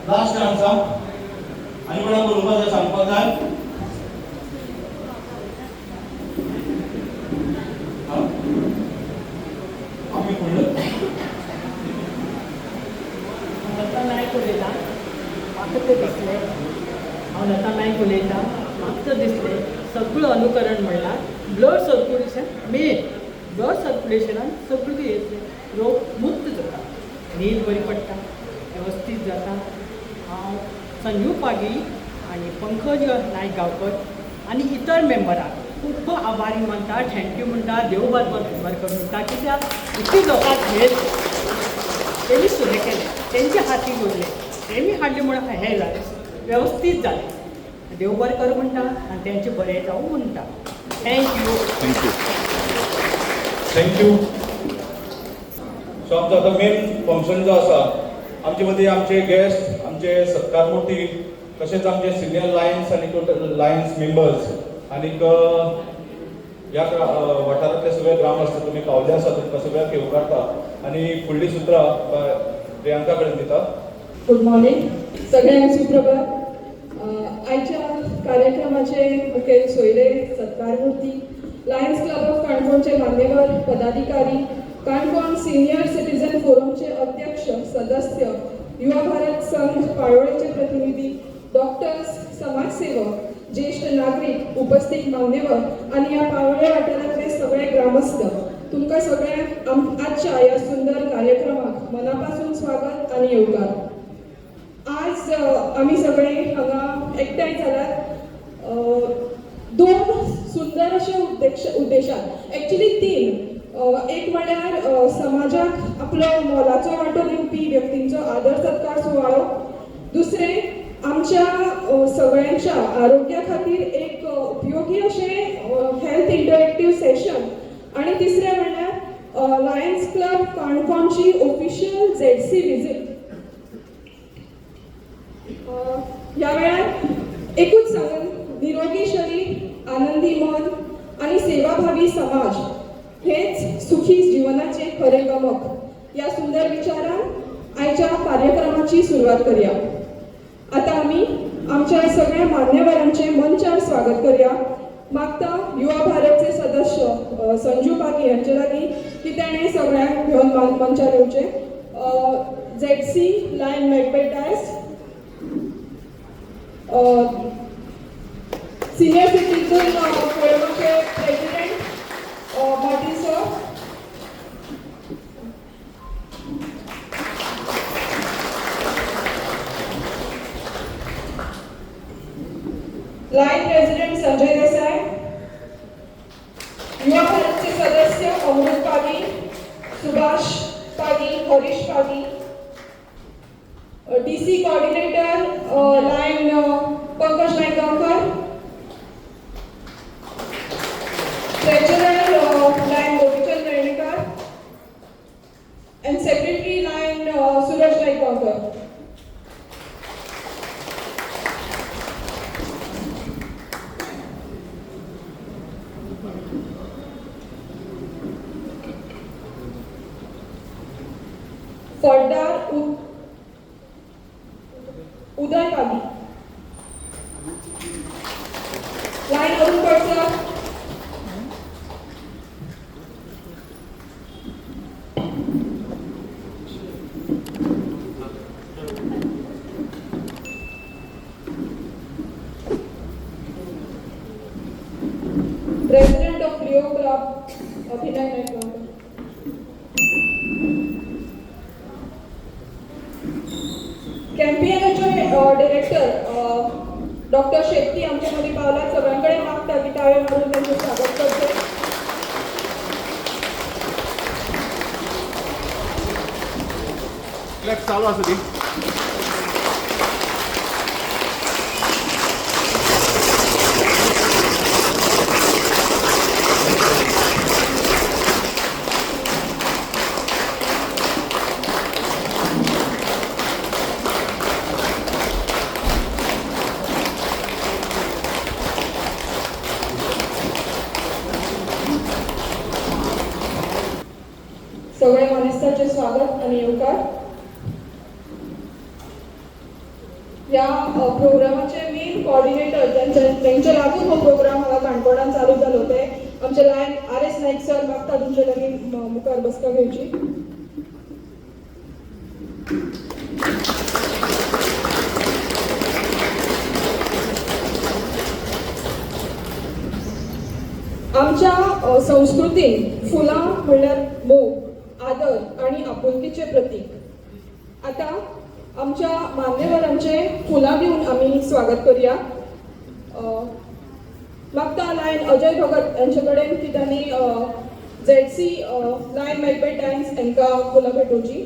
लास्ट चान्स आनी कोणाक उलोवपाक जाय, सांगपाक जाय? आमी पळयलो लता नायक उलयता, म्हाका तें दिसलें. हांव लता नायक उलयतां, म्हाका तें दिसलें सगळें अनुकरण म्हणल्यार ब्लड सर्क्युलेशन मेन. ब्लड सर्क्युलेशनान सगळे रोग मुक्त जाता, न्हीद बरी पडटा, वेवस्थीत जाता. हांव संजू पागी आनी पंकज नायक गांवकर आनी इतर मेंबरांक खूब आभारी मानता, थँक्यू म्हणटा, देव बरें करूं म्हणटा. कित्याक इतली लोकांक हेल्थ तेणी सुरू केलें, तेंचे हाती उरले, तेमी हाडले म्हणून हें जालें, वेवस्थीत जालें. देव बरें करूं म्हणटा आनी तेंचें बरें जावं म्हणटा. थँक्यू. थँक्यू. सो आमचो आतां मेन फंक्शन जो आसा, आमचे मदीं आमचे गेस्ट, आमचे सत्कार मूर्ती, तशेंच आमचे सिनियर लायन्स आनी टोटल लायन्स मेंबर्स आनीक ह्या वाठारांतले सगळे ग्रामस्थ तुमी पावले आसा, तुमकां सगळ्यांक येवकारता आनी फुडलीं सुत्रां प्रियांका कडेन दिता. गुड मॉर्निंग सगळ्यांक सुप्रभात. आयच्या कार्यक्रमाचे मुखेल सोयरे, सत्कार मूर्ती, लायन्स क्लब ऑफ काणकोणचे मान्यवर पदाधिकारी, काणकोण सिनियर सिटीजन फोरमचे अध्यक्ष सदस्य, युवा भारत संघ पाळोळेचे प्रतिनिधी, डॉक्टर्स, समाजसेवक, ज्येष्ठ नागरिक, उपस्थित मान्यवर आणि या पाळोळे वाठारातले सगळे ग्रामस्थ, तुमकां सगळ्यांक आजच्या या सुंदर कार्यक्रमाक मनापासून स्वागत आणि येवकार. आज आम्ही सगळे हांगा एकठांय जाल्यात दोन सुंदर अशे उद्देशान, एक्चुली 3. एक म्हळ्यार समाजाक आपलो मोलाचो वांटो दिवपी व्यक्तींचो आदर सत्कार सुवाळो, दुसरे आमच्या सगळ्यांच्या आरोग्या खातीर एक उपयोगी अशें हेल्थ इंटरॅक्टिव्ह सेशन, आणि तिसरें म्हळ्यार लायन्स क्लब काणकोणची ऑफिशियल ZC विजीट. ह्या वेळार एकूच सांगन, निरोगी शरीर, आनंदी मन आणि सेवाभावी समाज हेच सुखी जीवनाचे खरे गमक. या सुंदर विचारान आयच्या कार्यक्रमाची सुरुवात करूया. आता आम्ही आमच्या सगळ्या मान्यवरांचे मनशार स्वागत करूया. मागता युवा भारतचे सदस्य संजू पागी यांचे लागीं की तेणें सगळ्यांक घेवन मंचार येवचे. ZC lion Macbeth Dias, senior citizen फोरमचे president Martin sir, lion president Sanjay Desai, युवा भारतचे सदस्य अमृत Pagi, Subhash Pagi, Harish Pagi, DC coordinator lion Pankaj Naik Gaonkar, treasurer lion Gopichand Renekar, and secretary line Suraj खाली. Lion Arun Padsar. President of Rio Club, Abhinay Naikwankar. कॅम्पियनचे डायरेक्टर डॉक्टर शेट्टी आमच्यामध्ये पावलात. सगळ्यांकडे मागता की टाळ्या मारून त्यांचं स्वागत करते. चालू असू दे. सगळे मानेस्ताचे स्वागत आणि येवकार. या प्रोग्रामाचे मेन कॉर्डिनेटर त्यांच्या लागून हो प्रोग्राम हांगा काणकोणान चालू जालो होते. आमचे लायन RS नाईक सर मागता तुमचे लागीं मुखार बसका घेवची. आमच्या संस्कृतीन फुलां म्हणल्यार मोग, आदर आणि आपुलकीचे प्रतीक. आता आमच्या मान्यवरांचे फुलां दिवन आमी स्वागत करूया. मागता लायन अजय भगत यांचे कडेन की त्यांनी ZC लायन मॅकबेटायन्स हांकां फुलां भेटोवची.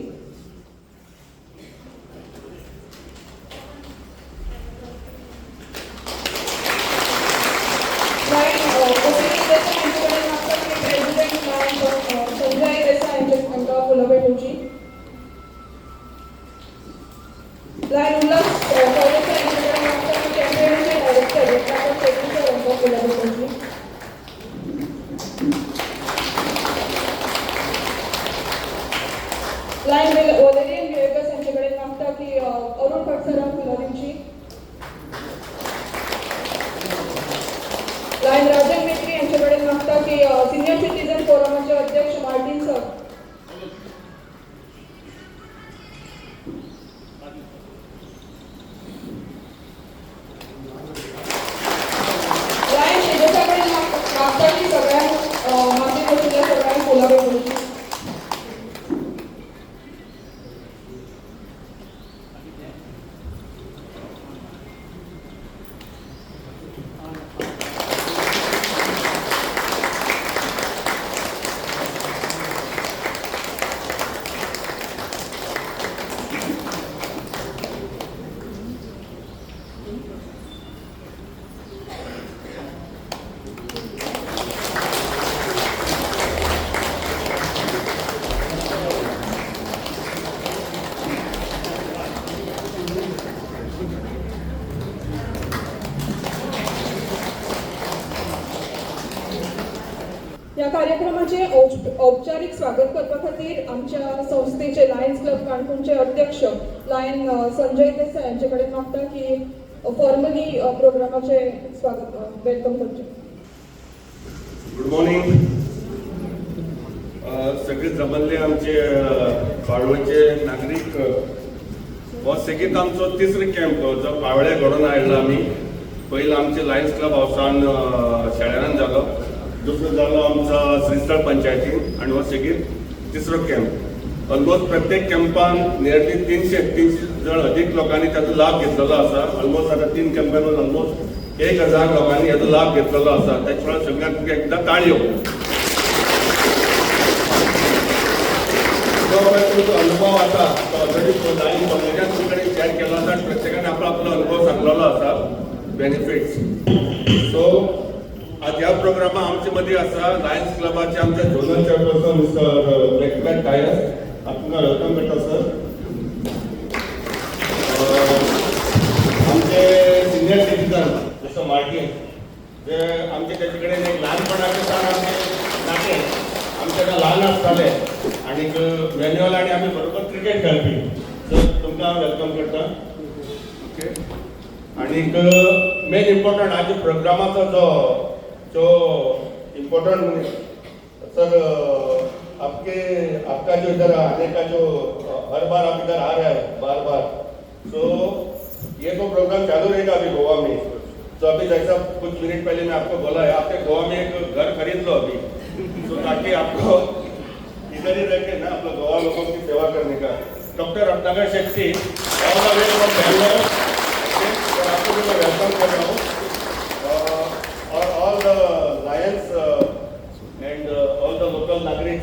संजय देसाई हांकां फुलां भेटोवची. लायन उल्हास कॉलेजच्या कॅम्पेनचे डायरेक्टर डॉक्टर शेट्टी सर हांकां फुलां भेटोवची. लायन वलेरियन गिरेकस हांचे कडेन मागता की अरुण भट सरांक फुलां दिवची. लायन राजन मेत्री यांचे कडेन मागता की सिनियर सिटीजन फोरमाचे अध्यक्ष मार्टिन सर. लायन शेजोच्या कडेन मागता की सगळ्यांक माती बसलेल्या सगळ्यांक फुलां भेटोवची. या कार्यक्रमाचे औपचारिक स्वागत करपा खातीर आमच्या संस्थेचे लायन्स क्लब काणकोणचे अध्यक्ष लायन संजय देसाई यांचे कडेन मागता की फॉर्मली प्रोग्रामाचे स्वागत वेलकम करचे. Good morning. सगळे जमल्ले आमचे पाळोळचे नागरीक. हो सेगीत आमचो तिसरो कॅम्प जो पावळे घडोवन आयिल्लो आमी. पयलो आमचे लायन्स क्लब हावसान शेळ्यारान जालो. दुसरो जालो आमचो श्रीस्थळ पंचायतीन आणि हो सेगीत तिसरो कॅम्प. ऑलमोस्ट प्रत्येक कॅम्पान नियरली 300 जण अधिक लोकांनी ताचो लाभ घेतलेलो आसा. ऑलमोस्ट आता 3 कॅम्पान ऑलमोस्ट 1000 लोकांनी हाचो लाभ घेतलेलो आसा. त्याच्या वेळार सगळ्यांक तुमकां एकदां ताळयो. जो अनुभव आसा तो ऑलरेडी लायन कम्युनिटीन तुमचे कडेन शेअर केलो आसा. प्रत्येकान आपलो आपलो अनुभव सांगलेलो आसा बेनिफिट्स. सो आज ह्या प्रोग्रामा आमचे मदीं आसा लायन्स क्लबाचे आमचे झोनल चेअरपर्सन मिस्टर ब्लॅकबॅक टायर्स. तुमकां वेलकम करता सर. आमचे सिनियर सिटीजन जसं मार्टिन जे आमचे त्याचे कडेन एक ल्हानपणाचे सावन आमचे नाते. आमचे ल्हान आसताले आनी मॅन्युअल आनी आमी बरोबर क्रिकेट खेळपी. सर तुमकां वेलकम करता. ओके. आनीक मेन इम्पॉर्टंट आज प्रोग्रामाचो जो इम्पोर्टेंट सर आपका जो इधर आने का जो हर बार आप इधर आ रहे हैं बार बार, तो ये तो प्रोग्राम चालू रहेगा अभी गोवा में। तो अभी जैसा कुछ मिनट पहले मैं आपको बोला है, आपके गोवा में एक घर खरीद लो अभी, तो ताकि आपको इधर ही रह के ना आप गोवा लोगों की सेवा करने का। Doctor Ratnakar Shetty all the way from Bangalore, और आपको भी मैं वेलकम कर रहा हूँ, और all the lions and all the local नागरिक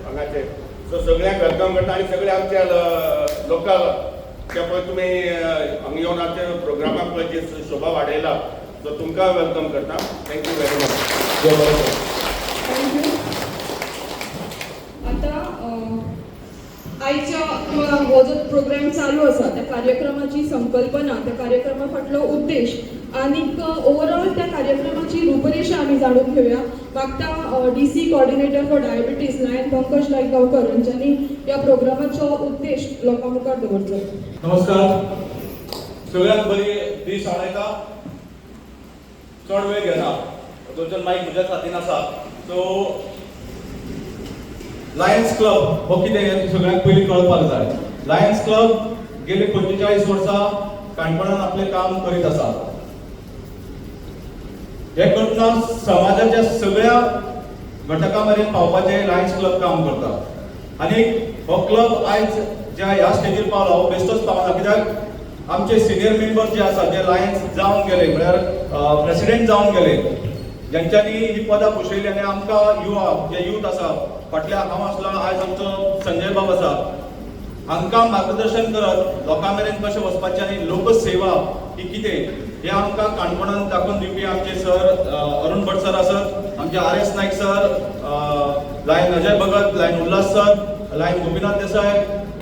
हांगाचे, सो सगळ्यांक वेलकम करता आनी सगळे आमच्या लोकल त्या पळय तुमी हांगा येवन आमच्या प्रोग्रामाक पळय जी शोभा वाडयला, सो तुमकां वेलकम करता। Thank you very much. थँक्यू। आता आयच्या किंवा हो जो प्रोग्राम चालू आसा त्या कार्यक्रमाची संकल्पना, त्या कार्यक्रमा फाटलो उद्देश आनीक ओवरऑल त्या कार्यक्रमाची रूपरेषा आमी जाणून घेवया। मागता DC coordinator for diabetes lion Pankaj Laigaonkar हांच्यांनी ह्या प्रोग्रामाचो उद्देश लोकां मुखार दवरचो। नमस्कार। सगळ्यांत बरी दीस आळयता, चड वेळ घेना, दोन माईक म्हज्या हातीन आसा। सो लायन्स क्लब हो कितें हें सगळ्यांक पयलीं कळपाक जाय। लायन्स क्लब गेली 45 वर्सां काणकोणांत आपलें काम करीत आसा। हे करतना समाजाच्या सगळ्या घटकां मेरेन पावपाचें लायन्स क्लब काम करता। आनी हो क्लब आयज ज्या ह्या स्टेजीर पावला हो बेश्टोच पावना, कित्याक आमचे सिनियर मेंबर जे आसा, जे लायन्स जावन गेले, म्हळ्यार प्रेसिडेंट जावन गेले, ज्यांच्यांनी ही पदां भुशयली, आनी आमकां युवा जे यूथ आसा, फाटल्या हांव आसलो, आयज आमचो संजय बाब आसा, हांकां मार्गदर्शन करत लोकां मेरेन कशें वचपाचें आनी लोकसेवा ही कितें हें आमकां काणकोणांत दाखोवन दिवपी आमचे सर अरुण भट सर आसत, आमचे RS Naik sir, lion Ajay Bhagat, lion Ulhas sir, lion Gopinath Desai,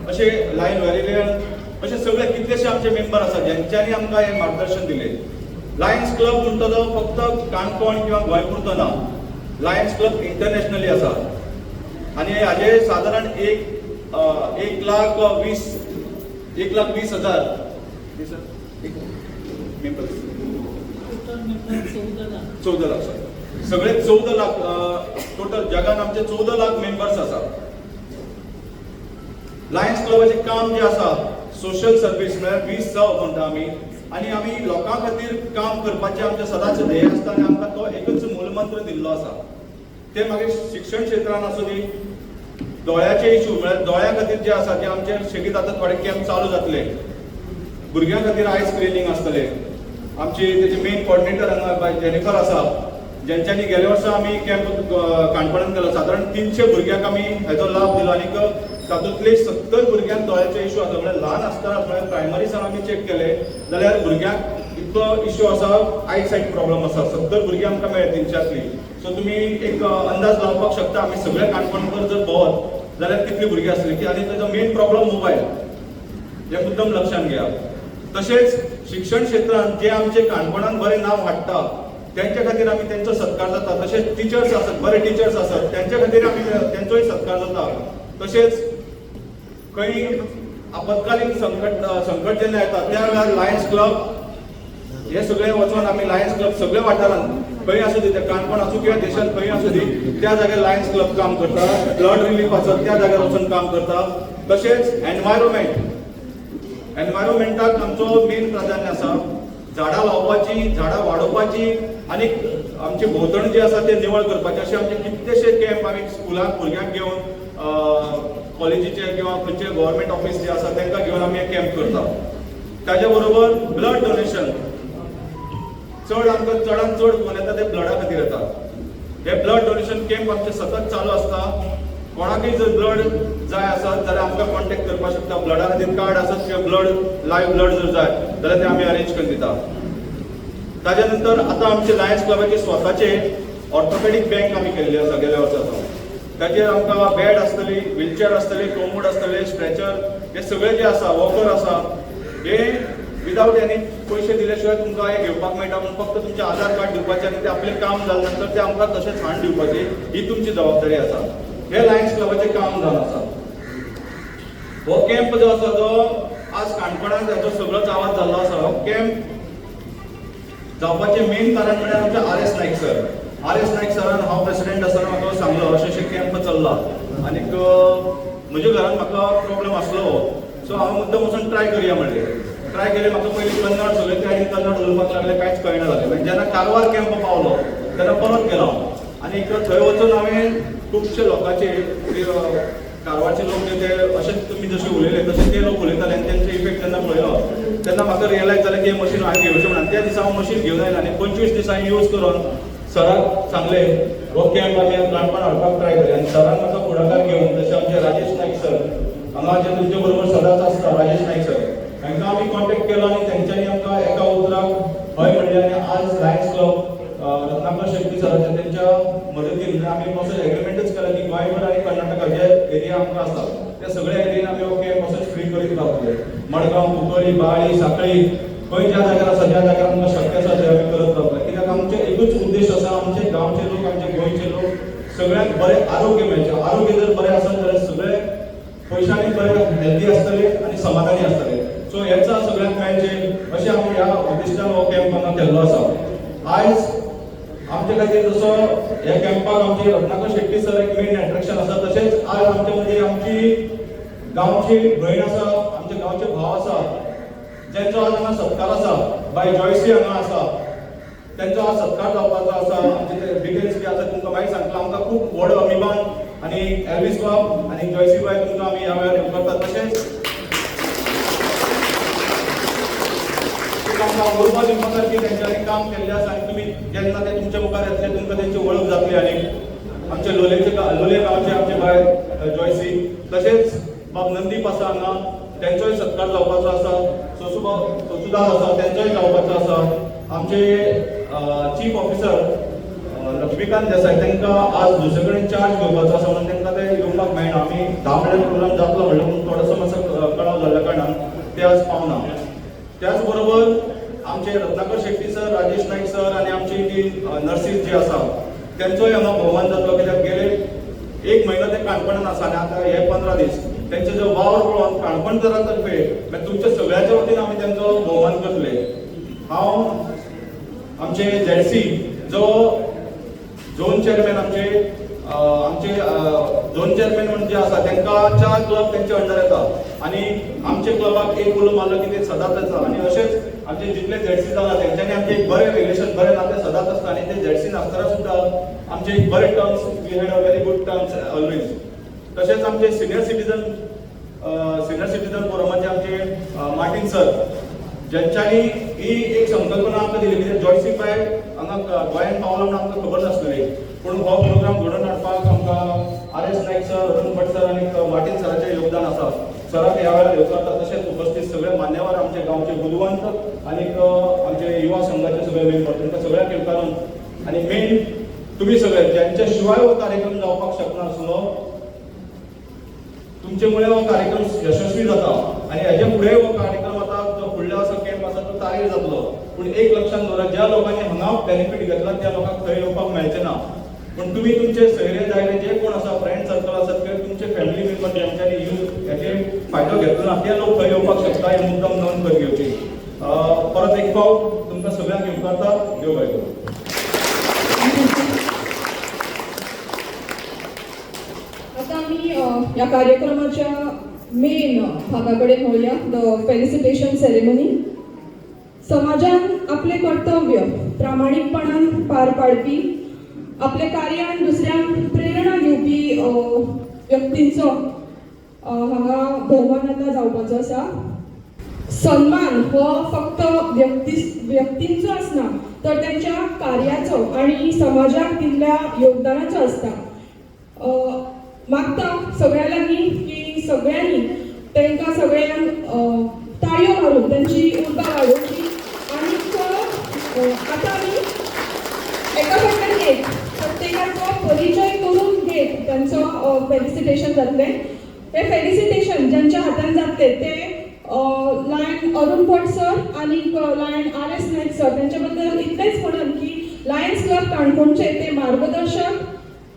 अशे लायन वेरिलियन, अशे सगळे कितलेशे आमचे मेंबर आसात ज्यांच्यांनी आमकां हें मार्गदर्शन दिलें। लायन्स क्लब म्हणटा तो फक्त काणकोण किंवा गोंय पुरतो ना, लायन्स क्लब इंटरनॅशनली आसा आनी हाजे सादारण 1,20,000 14 लाख सगळे 14 लाख टोटल जगान आमचे 14 लाख मेंबर्स आसात। लायन्स क्लबाचें काम जे आसा सोशल सर्वीस म्हळ्यार 20 जाव म्हणटा आमी, आनी आमी लोकां खातीर काम करपाचें आमचें सदांच ध्येय आसता आनी आमकां तो एकच मूलमंत्र दिल्लो आसा। ते मागीर शिक्षण क्षेत्रांत आसूं दी, दोळ्याचे इशू म्हळ्यार दोळ्या खातीर जे आसा ते आमचे शेगीत आतां थोडे कॅम्प चालू जातले, भुरग्यां खातीर आय स्क्रिनींग आसतले। आमची तेजे मेन कोऑर्डिनेटर हांगा जेनिफर आसा, ज्यांच्यांनी गेल्या वर्सा आमी कॅम्प काणकोणांत केलो, सादारण 300 भुरग्यांक आमी हेजो लाभ दिलो, आनीक तातूंतले 70 भुरग्यांक दोळ्याचे इशू आसा। म्हळ्यार ल्हान आसतना म्हळ्यार प्रायमरी सान आमी चॅक केले जाल्यार भुरग्यांक इतलो इशू आसा, आयसायट प्रॉब्लम आसा, 70 भुरगीं आमकां मेळ्ळे 300तली। सो तुमी एक अंदाज लावपाक शकता आमी सगळे काणकोणकर जर भोंवत जाल्यार कितली भुरगीं आसतली, आनी ताजो मेन प्रॉब्लम मोबायल, हे मुद्दम लक्षांत घेया। तशेंच शिक्षण क्षेत्रांत जे आमचे काणकोणांत बरें नांव हाडटा त्यांच्या खातीर आमी तेंचो सत्कार जाता। तशेंच टिचर्स आसात, बरे टिचर्स आसात, त्यांच्या खातीर आमी तेंचोय सत्कार जाता। तशेंच खंय आपत्कालीन संकट जेन्ना येता त्या वेळार लायन्स क्लब हे सगळे वचून आमी लायन्स क्लब सगळे वाठारांत खंय आसूं दी, काणकोण आसूं किंवा देशांत खंय आसूं दी, त्या जाग्यार लायन्स क्लब काम करता। ब्लड रिलीफ आसत त्या जाग्यार वचून काम करता। तशेंच एनवायरमेंटाक आमचो मेन प्राधान्य आसा, झाडां लावपाची, झाडां वाडोवपाची, आनी आमचे भोंवतण जे आसा ते निवळ करपाचे, अशे आमचे कितलेशे कॅम्प आमी स्कुलाक भुरग्यांक घेवन, कॉलेजीचे किंवा खंयचे गव्हर्मेंट ऑफिस जे आसा तांकां घेवन आमी कॅम्प करता। ताच्या बरोबर ब्लड डोनेशन चड आमकां चडांत चड फोन येता ते ब्लडा खातीर येता। हे ब्लड डोनेशन कॅम्प आमचे सतत चालू आसता। कोणाकय जर ब्लड जाय आसत जाल्यार आमकां कॉन्टॅक्ट करपाक शकता। ब्लडा खातीर कार्ड आसत किंवा ब्लड लायव्ह ब्लड जर जाय जाल्यार ते आमी अरेंज करून दिता। ताच्या नंतर आतां आमचे लायन्स क्लबाचे स्वताचे ऑर्थोपेडीक बँक आमी केल्ली आसा गेल्या वर्साचो। ताचेर आमकां बेड आसतली, व्हीलचेअर आसतले, कोमोड आसतले, स्ट्रेचर, हे सगळे जे आसा, वॉकर आसा, हे विदाउट एनी पयशे दिले शिवाय तुमकां हे घेवपाक मेळटा। पूण फक्त तुमचें आधार कार्ड दिवपाचें आनी ते आपलें काम जालें नंतर ते आमकां तशेंच हाडून दिवपाचें, ही तुमची जबाबदारी आसा। हे लायन्स क्लबाचें काम जावन आसा। हो कॅम्प जो आसा तो आज काणकोणांत हेचो सगळोच आवाज जाल्लो आसा। हो कॅम्प जावपाचें मेन कारण म्हळ्यार आमचे RS नायक सर. RS नायक सरान हांव प्रेसिडेंट आसतना म्हाका सांगलो अशें कॅम्प चल्ला आनीक म्हज्या घरान म्हाका प्रॉब्लेम आसलो सो हांव मुद्दम वचून ट्राय करया म्हणलें. ट्राय केलें. म्हाका पयलीं कन्नड सगळें आनी कन्नड उलोवपाक लागलें कांयच कळना जालें. मागीर जेन्ना कारवार कॅम्प पावलो तेन्ना परत गेलो हांव आनी थंय वचून हांवें खुबशे लोकांचे कारवारचे लोक ते अशेंच तुमी जशें उलयले तशें ते लोक उलयताले आनी तेंचो इफेक्ट जेन्ना पळयलो तेन्ना म्हाका रियलायज जालें की हें मशीन हांवें घेवचें म्हणून. त्या दिसा हांव मशीन घेवन आयलें आनी 25 दीस हांवें यूज करून सराक सांगलें हो कॅम्प आमी ल्हानपण हाडपाक ट्राय करया. आनी सरान म्हाका फुडाकार घेवन जशें आमचे राजेश नायक सर हांगा जे तुमचे बरोबर सदांच आसता राजेश नायक सर तांकां आमी कॉन्टेक्ट केलो आनी तेंच्यांनी आमकां एका उतराक हय म्हणलें आनी आज लायन्स क्लब रत्नाकर शेट्टी सराच्या तेंच्या मदतीन आमी असो एग्रीमेंटच केला की गोंयभर आनी कर्नाटका जे एरिया आमकां आसा त्या सगळ्या एरियेन आमी हो कॅम्प असोच फ्री करीत रावतले. मडगांव, कुंकळी, बाळी, सांखळी खंय ज्या जाग्यार आसा ज्या जाग्यार आमकां शक्य आसा ते आमी करत रावतले. कित्याक आमचे एकूच उद्देश आसा आमचे गांवचे लोक आमचे गोंयचे लोक सगळ्यांक बरें आरोग्य मेळचें. आरोग्य जर बरें आसत जाल्यार सगळे पयशांनी बरे हेल्दी आसतले आनी समाधानी आसतले. सो हेच सगळ्यांक मेळचें अशें आमी ह्या उद्दिश्टान हो कॅम्प हांगा केल्लो आसा. आयज आमचे खातीर जसो ह्या कॅम्पाक आमचे रत्नाकर शेट्टी सर एक मेन एट्रॅक्शन आसा तशेंच आज आमचे मदीं आमची गांवची भयण आसा आमचे गांवचे भाव आसा जेंचो आज हांगा सत्कार आसा. बाय जॉयसी हांगा आसा तेंचो आज सत्कार जावपाचो आसा. आमचे ते डिटेल्स बी आसा तुमकां मागीर सांगता. आमकां खूब व्हड अभिमान आनी एल्विस बाब आनी जॉयसी बाय तुमकां आमी ह्या वेळार हें करतात. तशेंच आमकां उर्बा दिवपाक की तेंच्यांनी काम केल्लें आसा आनी तुमी जेन्ना ते तुमच्या मुखार येतले तुमकां तेंची वळख जातली. आनी आमचे लोलये गांवचे आमचे बाय जॉयसी तशेंच बाब नंदीप आसा हांगा तेंचोय सत्कार जावपाचो आसा. सोसुदास आसा तेंचोय जावपाचो आसा. आमचे चीफ ऑफिसर लक्ष्मीकांत देसाई तांकां आज दुसरे कडेन चार्ज घेवपाचो आसा म्हणून तांकां ते येवपाक मेळना. आमी 10 मिनट प्रोग्राम जातलो म्हणलें पूण थोडोसो मातसो कळाव जाल्ल्या कारणान ते आज पावना. त्याच बरोबर आमचे रत्नाकर शेट्टी सर, राजेश नायक सर आनी आमची ती नर्सीस जी आसा तेंचोय हांगा भोवमान जातलो. कित्याक गेले 1 म्हयनो ते काणकोणान आसा आनी आतां हे 15 दीस तेंचे जो वावर पळोवन काणकोणकारां तर्फे मागीर तुमच्या सगळ्याच्या वतीन आमी तेंचो भोवमान करतले. हांव आमचे झेडसी जो झोन चेअरमॅन आमचे झोन चेअरमॅन म्हणून जे आसा तांकां 4 क्लब तेंचे अंडर येता आनी आमचे क्लबाक एक उलो मारलो की ते सदांच आसा. आनी अशेंच आमचे जितले झेडसी जाला तेंच्यांनी आमचे एक बरें रिलेशन बरें नातें सदांच आसता आनी ते झेडसी नासतना सुद्दां आमचे एक बरे terms we had a very good terms always. तशेंच आमचे सिनियर सिटीजन फोरमाचे आमचे मार्टिन सर जेंच्यांनी ही एक संकल्पना आमकां दिली. कित्याक जॉयसी बाय हांगा गोंयांत पावलो म्हणून आमकां खबर नासलेली पूण हो प्रोग्राम घडोवन हाडपाक आमकां RS Naik sir, Arun Bhat sir आनी मार्टिन सराचें योगदान आसा. सराक ह्या वेळार येवकारता. तशेंच उपस्थित सगळे मान्यवर आमचे गांवचे बुदवंत आनीक आमचे युवा संघाचे सगळे मेंबर तांकां सगळ्यांक येवकारून आनी मेन तुमी सगळे ज्यांच्या शिवाय हो कार्यक्रम जावपाक शकनासलो तुमचे मुळे हो कार्यक्रम यशस्वी जाता आनी हेजे फुडें हो कार्यक्रम आतां जो फुडलो असो कॅम्प आसा तो तारीर जातलो. पूण एक लक्षात दवरा ज्या लोकांनी हांगा बेनिफीट घेतला त्या लोकांक थंय येवपाक मेळचें ना. पूण तुमी तुमचे सयरे जायले जे कोण आसा फ्रेंड सर्कल आसात किंवा तुमचे फॅमिली मेंबर ज्यांच्यांनी हेजे फायदो घेतलो ना ते लोक थंय येवपाक शकता हे मुद्दम नोंद कर घेवची. परत एक फावट तुमकां सगळ्यांक येवकारता. देव बरें करूं. आता आम्ही या कार्यक्रमाच्या मेन भागाकडे वळूया. The felicitation ceremony. समाजात आपले कर्तव्य प्रामाणिकपणान पार पाडपी आपले कार्यान दुसऱ्यांक प्रेरणा दिवपी व्यक्तींचो हांगा भोवमान आतां जावपाचो आसा. सन्मान हो फक्त व्यक्तींचो आसना तर तेंच्या कार्याचो आनी समाजाक दिल्ल्या योगदानाचो आसता. मागता सगळ्यां लागीं की सगळ्यांनी तांकां सगळ्यांक ताळयो मारून त्यांची उर्बा वाडोवची. आनी आतां आमी एका फाटल्यान एक प्रत्येकाचो परिचय करून घेत त्यांचं फेलिसिटेशन जातलें. हे फेलिसिटेशन ज्यांच्या हातान जातले ते लायन अरुण भट सर आनी लायन RS नायक सर त्यांच्या बद्दल इतलेंच म्हणन की लायन्स क्लब काणकोणचे ते मार्गदर्शक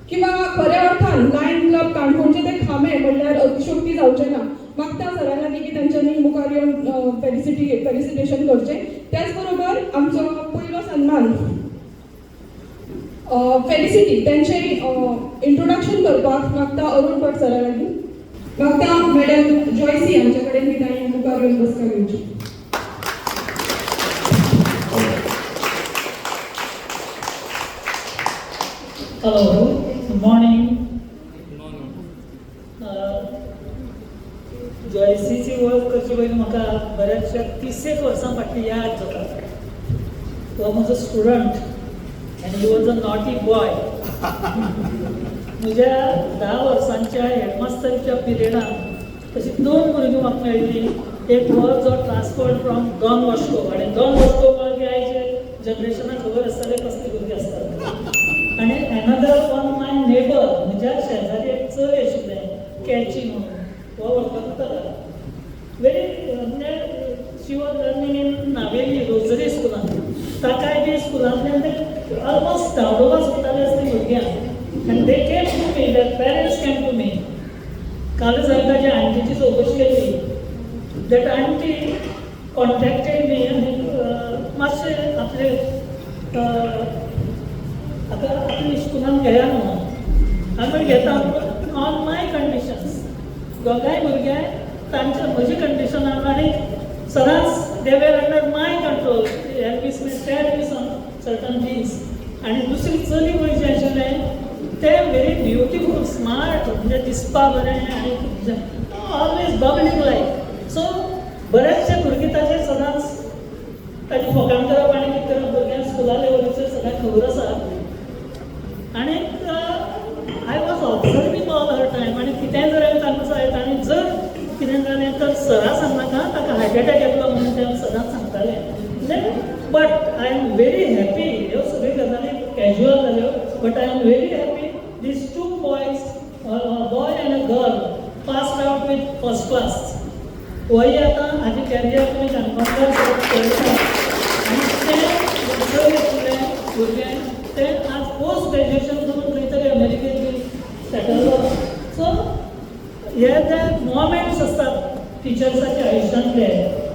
किंवा खऱ्या अर्थान लायन क्लब काणकोणचे ते खांबे म्हणल्यार अतिशयोक्ती जावचे ना. मागता सरा लागीं की तेंच्यांनी मुखार येवन फेलिसिटेशन करचें. त्याच बरोबर आमचो पयलो किंवा सन्मान फेलिसिटी त्यांचे इंट्रोडक्शन करपाक मागता अरुण भट सरा लागीं मागता मॅडम जॉयसी यांच्या कडेन बी तांणी मुखार येवन बसका घेवची. Hello, good morning. जॉयसीची वळख करचे पयलीं म्हाका बऱ्याचशा 30 वर्सां फाटली याद जाता. तो म्हजो स्टुडंट आनी he was a naughty boy. म्हज्या 10 वर्सांच्या हेडमास्टरच्या पिरियडान तशी 2 भुरगीं म्हाका मेळ्ळी. एक वॉज जो ट्रान्सफर्ड फ्रॉम डॉन वॉस्को आनी डॉन वॉस्को म्हणजे आयचे जनरेशनाक खबर आसतलें कसली भुरगीं आसतात. आनी एनदर वन माय नेबर म्हज्या शेजारी एक चल आशिल्लें कॅची म्हणून हो वळखता व्हेरी म्हणजे she was learning in Navelim Rosary स्कुलान. ताकाय बी स्कुलांतल्यान ते ऑलमोस्ट धांवडोबा सुटताले आसली भुरग्यांक. आनी they came to me, that parents came to me. कालच हांवें ताजे आंटीची चवकशी केली. दॅट आंटी कॉन्टॅक्टेड मी आनी मातशें आपले आतां आपल्या स्कुलान घेया न्हू हांवें घेता ऑन माय कंडिशन्स. दोगांय भुरग्यां तांच्या म्हजी कंडिशनान आनी सदांच they were under my control. Elvis mean tell on certain things. आनी दुसरी चली पळय जें आशिल्लें तें व्हेरी ब्युटिफूल स्मार्ट म्हणजे दिसपा बरें आनी ऑलवेज बबलींग लायक. सो बरेचशे भुरगीं ताचे सदांच ताची फकाण करप आनी कितें करप भुरग्यांक स्कुला लेवलीचेर सगळ्यांक खबर आसा. आनी I was observing all her time. आनी कितेंय जर हांवें तांकां सांगलें आनी जर कितें जालें तर सरा सांगनाका ताका हार्ट एटॅक येतलो म्हणून ते सदांच सांगतालें. But I am very happy. ह्यो सगळ्यो गजाली कॅज्युअल जाल्यो but I am very happy. These 2 boys, boy end a girl, passed out with first class. वय आतां हाजें कॅरियर तुमी काणकोणकार करता. आनी तें भुरगें तें आज पोस्ट ग्रॅज्युएशन करून खंय तरी अमेरिकेक बी सेटल जाला. सो हे जे मोमेंट्स आसतात टिचर्साच्या आयुश्यांतले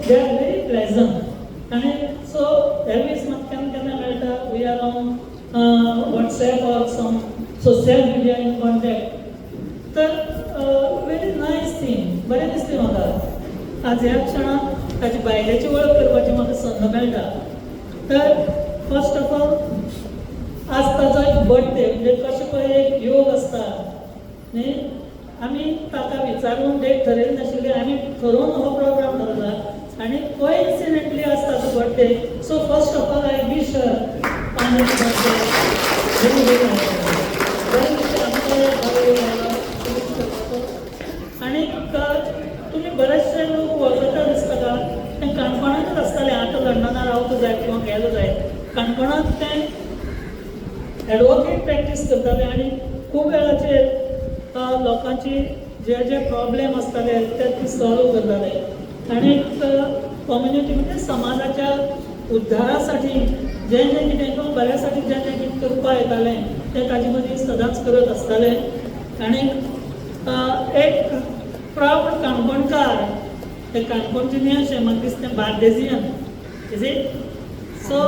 दे आर व्हेरी प्लेजंट. आनी सो एल्वीस म्हाका केन्ना केन्ना मेळटा. We are on WhatsApp or some social media in contact. तर व्हेरी नायस थिंग. बरें दिसलें म्हाका. आज ह्या क्षणाक ताची बायलेची वळख करपाची म्हाका संद मेळटा. तर फर्स्ट ऑफ ऑल आज ताचो एक बर्थडे म्हणजे कशें पळय एक योग आसता न्ही. आमी ताका विचारून डेट थरयली नाशिल्ली. आमी ठरोवन हो प्रोग्राम धरला आनी कोइन्सिडेंटली आज ताचो birthday. So first of all I wish on his birthday very very आनी तुमी बरेचशे लोक वळखता दिसता का तें काणकोणांतूच आसतालें. आतां लंडनार रावता जाय किंवा गेलो जाय. काणकोणांत तें एडवोकेट प्रॅक्टीस करताले आनी खूब वेळाचेर लोकांची जे जे प्रॉब्लेम आसताले ते सॉल्व करताले. आनी कम्युनिटी म्हणजे समाजाच्या उद्धारासाठी जें जें कितें किंवा बऱ्यासाठी जें जें कितें करपा येतालें तें ताजे मदीं सदांच करत आसताले. आनी एक प्राउड काणकोणकार ते काणकोणचें न्ही अशें म्हाका दिसता बार्देजियन इज इट. सो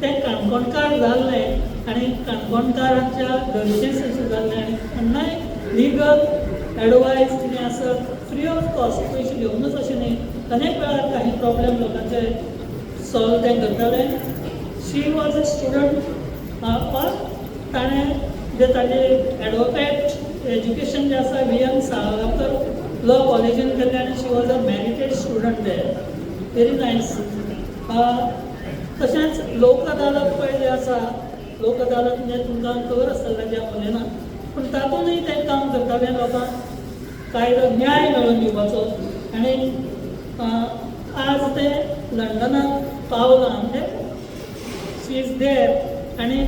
ते काणकोणकार जाल्ले आनी काणकोणकारांच्या घरचें अशें जाल्लें आनी केन्नाय लिगल एडवायस कितें आसत फ्री ऑफ कॉस्ट पयशे घेवनूच अशें न्ही. अनेक वेळार काही प्रॉब्लेम लोकांचे सॉल्व ते करताले. शी वॉज अ स्टुडंट ऑर ताणें जे ताजें एडवोकेट एज्युकेशन जें आसा VM साळगांवकर लॉ कॉलेजीन केल्लें आनी she was a merited student there. Very nice. तशेंच लोक अदालत पळय जे आसा लोक अदालत म्हणजे तुमकां खबर आसतलें ताजें उलयना पूण तातूंतय तें काम करतालें लोकांक कायदो न्याय मेळोवन दिवपाचो. आनी आज ते लंडनाक पावलां म्हणजे शी इज देर आनी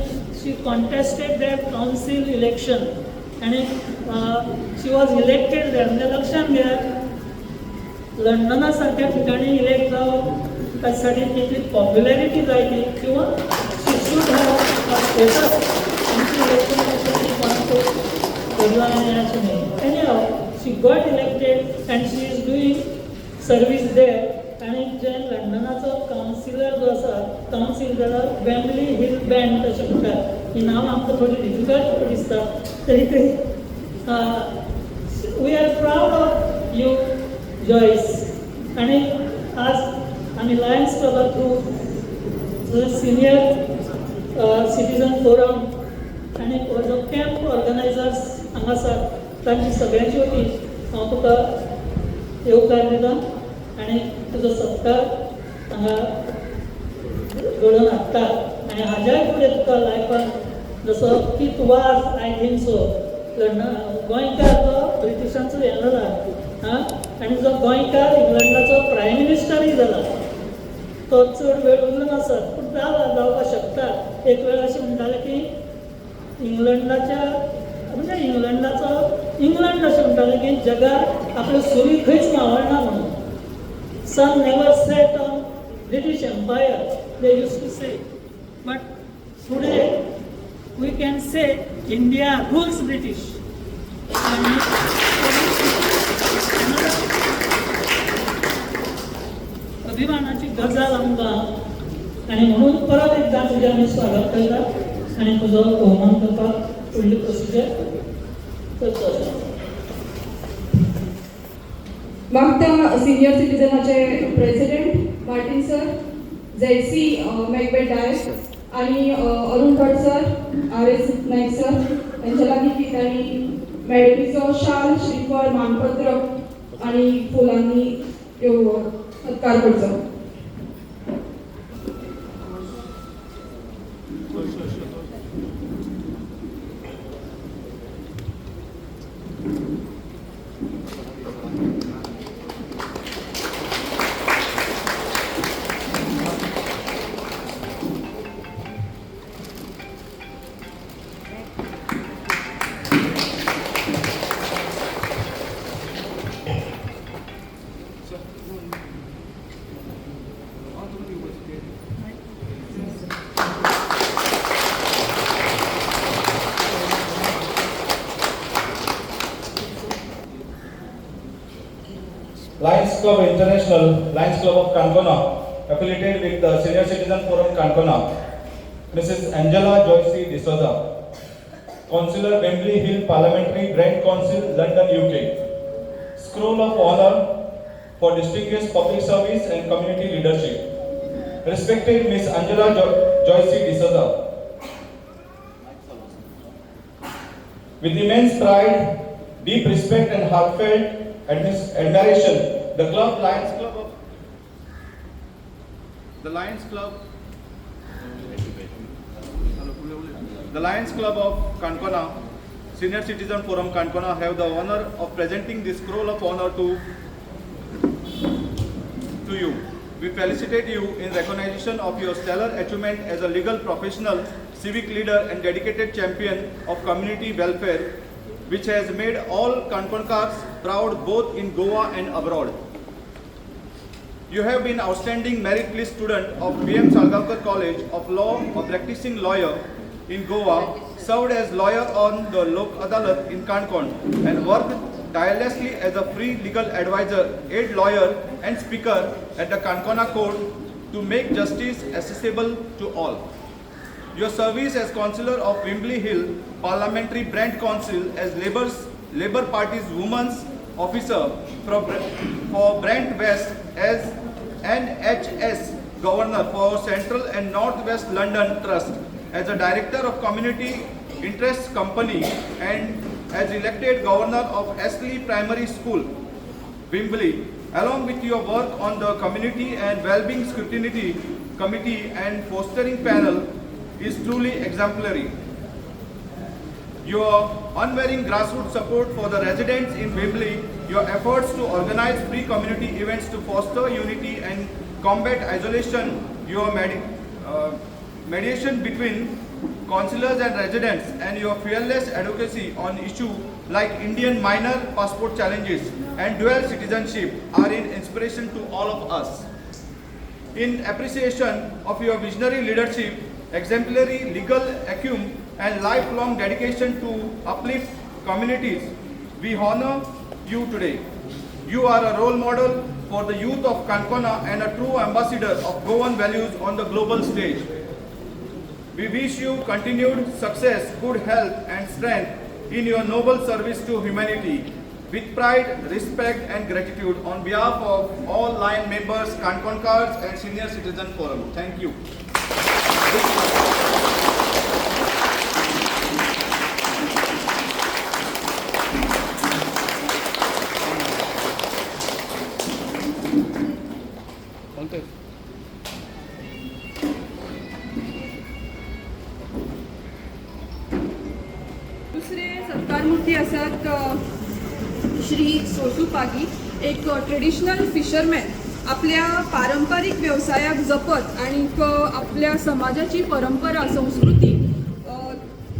शी कॉन्टेस्टेड दॅट कावन्सील इलेक्शन आनी शी वॉज इलेक्टेड देर. म्हणजे लक्षांत घेयात लंडना सारक्या ठिकाणी इलेक्ट जावप ताचे साठी तितली पॉप्युलॅरिटी जाय ती किंवा she should have status anyhow she got elected and she is doing service there. आणि जे लंडन लंडनाचो कावन्सिलर जो आसा कावन्सील जाल्यार वेम्बली हिल बँड तशें म्हणटात. ही नांव आमकां थोडी डिफिकल्ट दिसता तरी ते we are proud of you Joyce. आणि आज आमी लायन्स क्लबा थ्रू सिनियर सिटीजन फोरम आणि हो जो कॅम्प ऑर्गनायझर्स हांगा आसात तांची सगळ्यांची वतीन हांव तुका येवकार दिता आणि तुजो सत्कार हांगा घडोवन हाडटा. आनी हाज्याय फुडें तुका लायफान जसो की तूं वाज आय थिंक सो गोंयकार जो ब्रिटिशांचो हें जाला आनी जो गोंयकार इंग्लंडाचो प्रायम मिनिस्टरूय जाला तो चड वेळ उरलो नासत पूण जावपाक शकता. एक वेळ अशें म्हणटाले की इंग्लंडाच्या म्हणजे इंग्लंड अशें म्हणटाले की जगार आपले सुरी खंयच मावळना म्हणून. Sun never set on British empire they use to say, but today we can say India rules British. अभिमानाची गजाल आमकां आनी म्हणून परत एकदां तुजें आमी स्वागत करतात आनी तुजो भोवमान करपाक फुडली प्रोसिजर करचो आसा. मागता सिनियर सिटीजनाचे president Martin sir, ZC Macbeth Dias आणि Arun Bhat sir, RS Naik sir यांच्या लागीं की तांणी मेडपीचो शाल, श्रीफळ, मानपत्र आणि फुलांनी सत्कार करचो. Lions Club International, Lions Club of Kankona, affiliated with the Senior Citizen Forum Kankona, Mrs. Angela Joyce D'Souza, Councillor Wembley Hill Parliamentary Brent Council, London, UK. Scroll of Honor for Distinguished Public Service and Community Leadership. Respected Miss Angela Joyce D'Souza. With immense pride, deep respect and heartfelt admiration, the Lions Club of Kankona, Senior Citizen Forum Kankona have the honor of presenting this scroll of honor to you. We felicitate you in recognition of your stellar achievement as a legal professional, civic leader and dedicated champion of community welfare, which has made all Kankonkars proud both in Goa and abroad. You have been outstanding merit list student of B.M. Salgaonkar College of Law, a practicing lawyer in Goa, served as lawyer on the Lok Adalat in Kankon, and worked tirelessly as a free legal advisor, aid lawyer and speaker at the Kankona Court to make justice accessible to all. Your service as Councillor of Wembley Hill Parliamentary Brent Council as Labour Party's Women's Officer for Brent West, as NHS Governor for Central and North West London Trust, as a Director of Community Interest Company, and as elected Governor of Astley Primary School, Wembley, along with your work on the Community and Wellbeing Scrutiny Committee and Fostering Panel, is truly exemplary. Your unwavering grassroots support for the residents in Wembley, your efforts to organize free community events to foster unity and combat isolation, your mediation between councillors and residents, and your fearless advocacy on issues like Indian minor passport challenges and dual citizenship are an inspiration to all of us. In appreciation of your visionary leadership, exemplary legal acumen and lifelong dedication to uplift communities, we honor you today. You are a role model for the youth of Kankona and a true ambassador of Goan values on the global stage. We wish you continued success, good health and strength in your noble service to humanity. With pride, respect and gratitude on behalf of all line members, Kankonkars and Senior Citizen Forum. Thank you. दुसरे सत्कार मूर्ती आसात श्री सोसू पागी, एक traditional fisherman आपल्या पारंपरिक व्यवसायाक जपत आणि आपल्या समाजाची परंपरा संस्कृती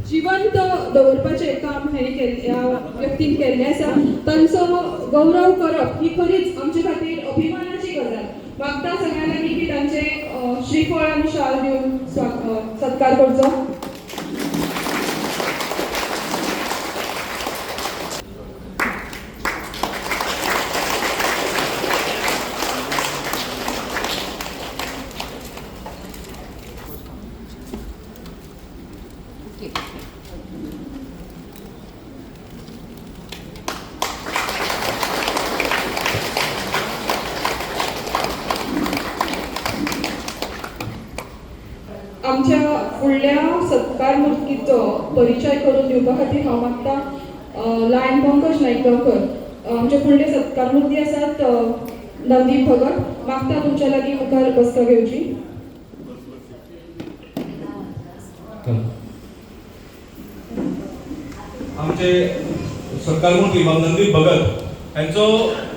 जिवंत दवरपाचें काम ह्या व्यक्तीन केल्लें आसा. तांचो गौरव करप ही खरीच आमचे खातीर अभिमानाची गजाल. मागता सगळ्यां लागीं की तांचे श्रीफळ आनी शाल दिवन सत्कार करचो. आमच्या फुडल्या सत्कार मुर्तीचो परिचय करून दिवपा खातीर हांव मागता लायन पंकज नायकगांवकर आमचे फुडले सत्कार मुर्ती आसात नंदीप भगत. मागता तुमच्या लागीं मुखार बसका घेवची. आमचे सत्कार मुर्ती नंदीप भगत यांचो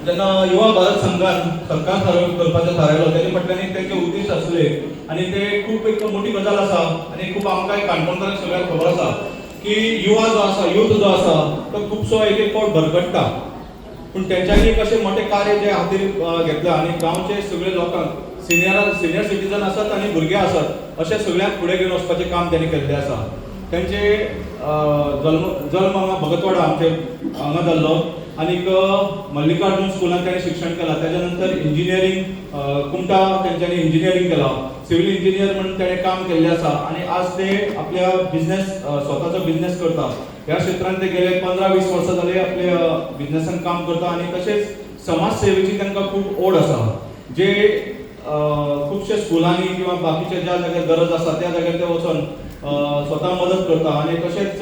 जेन्ना युवा भारत संघान सत्कार करपाचें थारायलो तेजे फाटल्यान तेंचे उद्देश आसले आनी ते खूब एक मोठी गजाल आसा आनी खूब आमकां काणकोणकारांक सगळ्यांक खबर आसा की युवा जो आसा यूथ जो आसा तो खुबसो एक एक फावट भरकटता. पूण तेंच्यांनी एक अशें मोठें कार्य जे हातीर घेतलां आनी गांवचे सगळे लोकांक सिनियर सिटीजन आसात आनी भुरगे आसात अशें सगळ्यांक फुडें घेवन वचपाचें काम तेणी केल्लें आसा. तेंचे जल्म हांगा भगतवाडा आमचे हांगा जाल्लो आनीक मल्लिकार्जुन स्कुलान तेणें शिक्षण केलां. तेज्या नंतर इंजिनियरींग कुमटा तेंच्यांनी इंजिनियरींग केलां. सिव्हिल इंजिनियर म्हणून तेणें काम केल्लें आसा आनी आज ते आपल्या बिझनेस स्वताचो बिझनेस करता. ह्या क्षेत्रांत ते गेले 15-20 वर्सां जाली आपल्या बिझनेसान काम करता आनी तशेंच समाज सेवेची तांकां खूब ओड आसा. जे खुबशे स्कुलांनी किंवा बाकीच्या ज्या जाग्यार गरज आसा त्या जाग्यार ते वचून स्वता मदत करता आनी तशेंच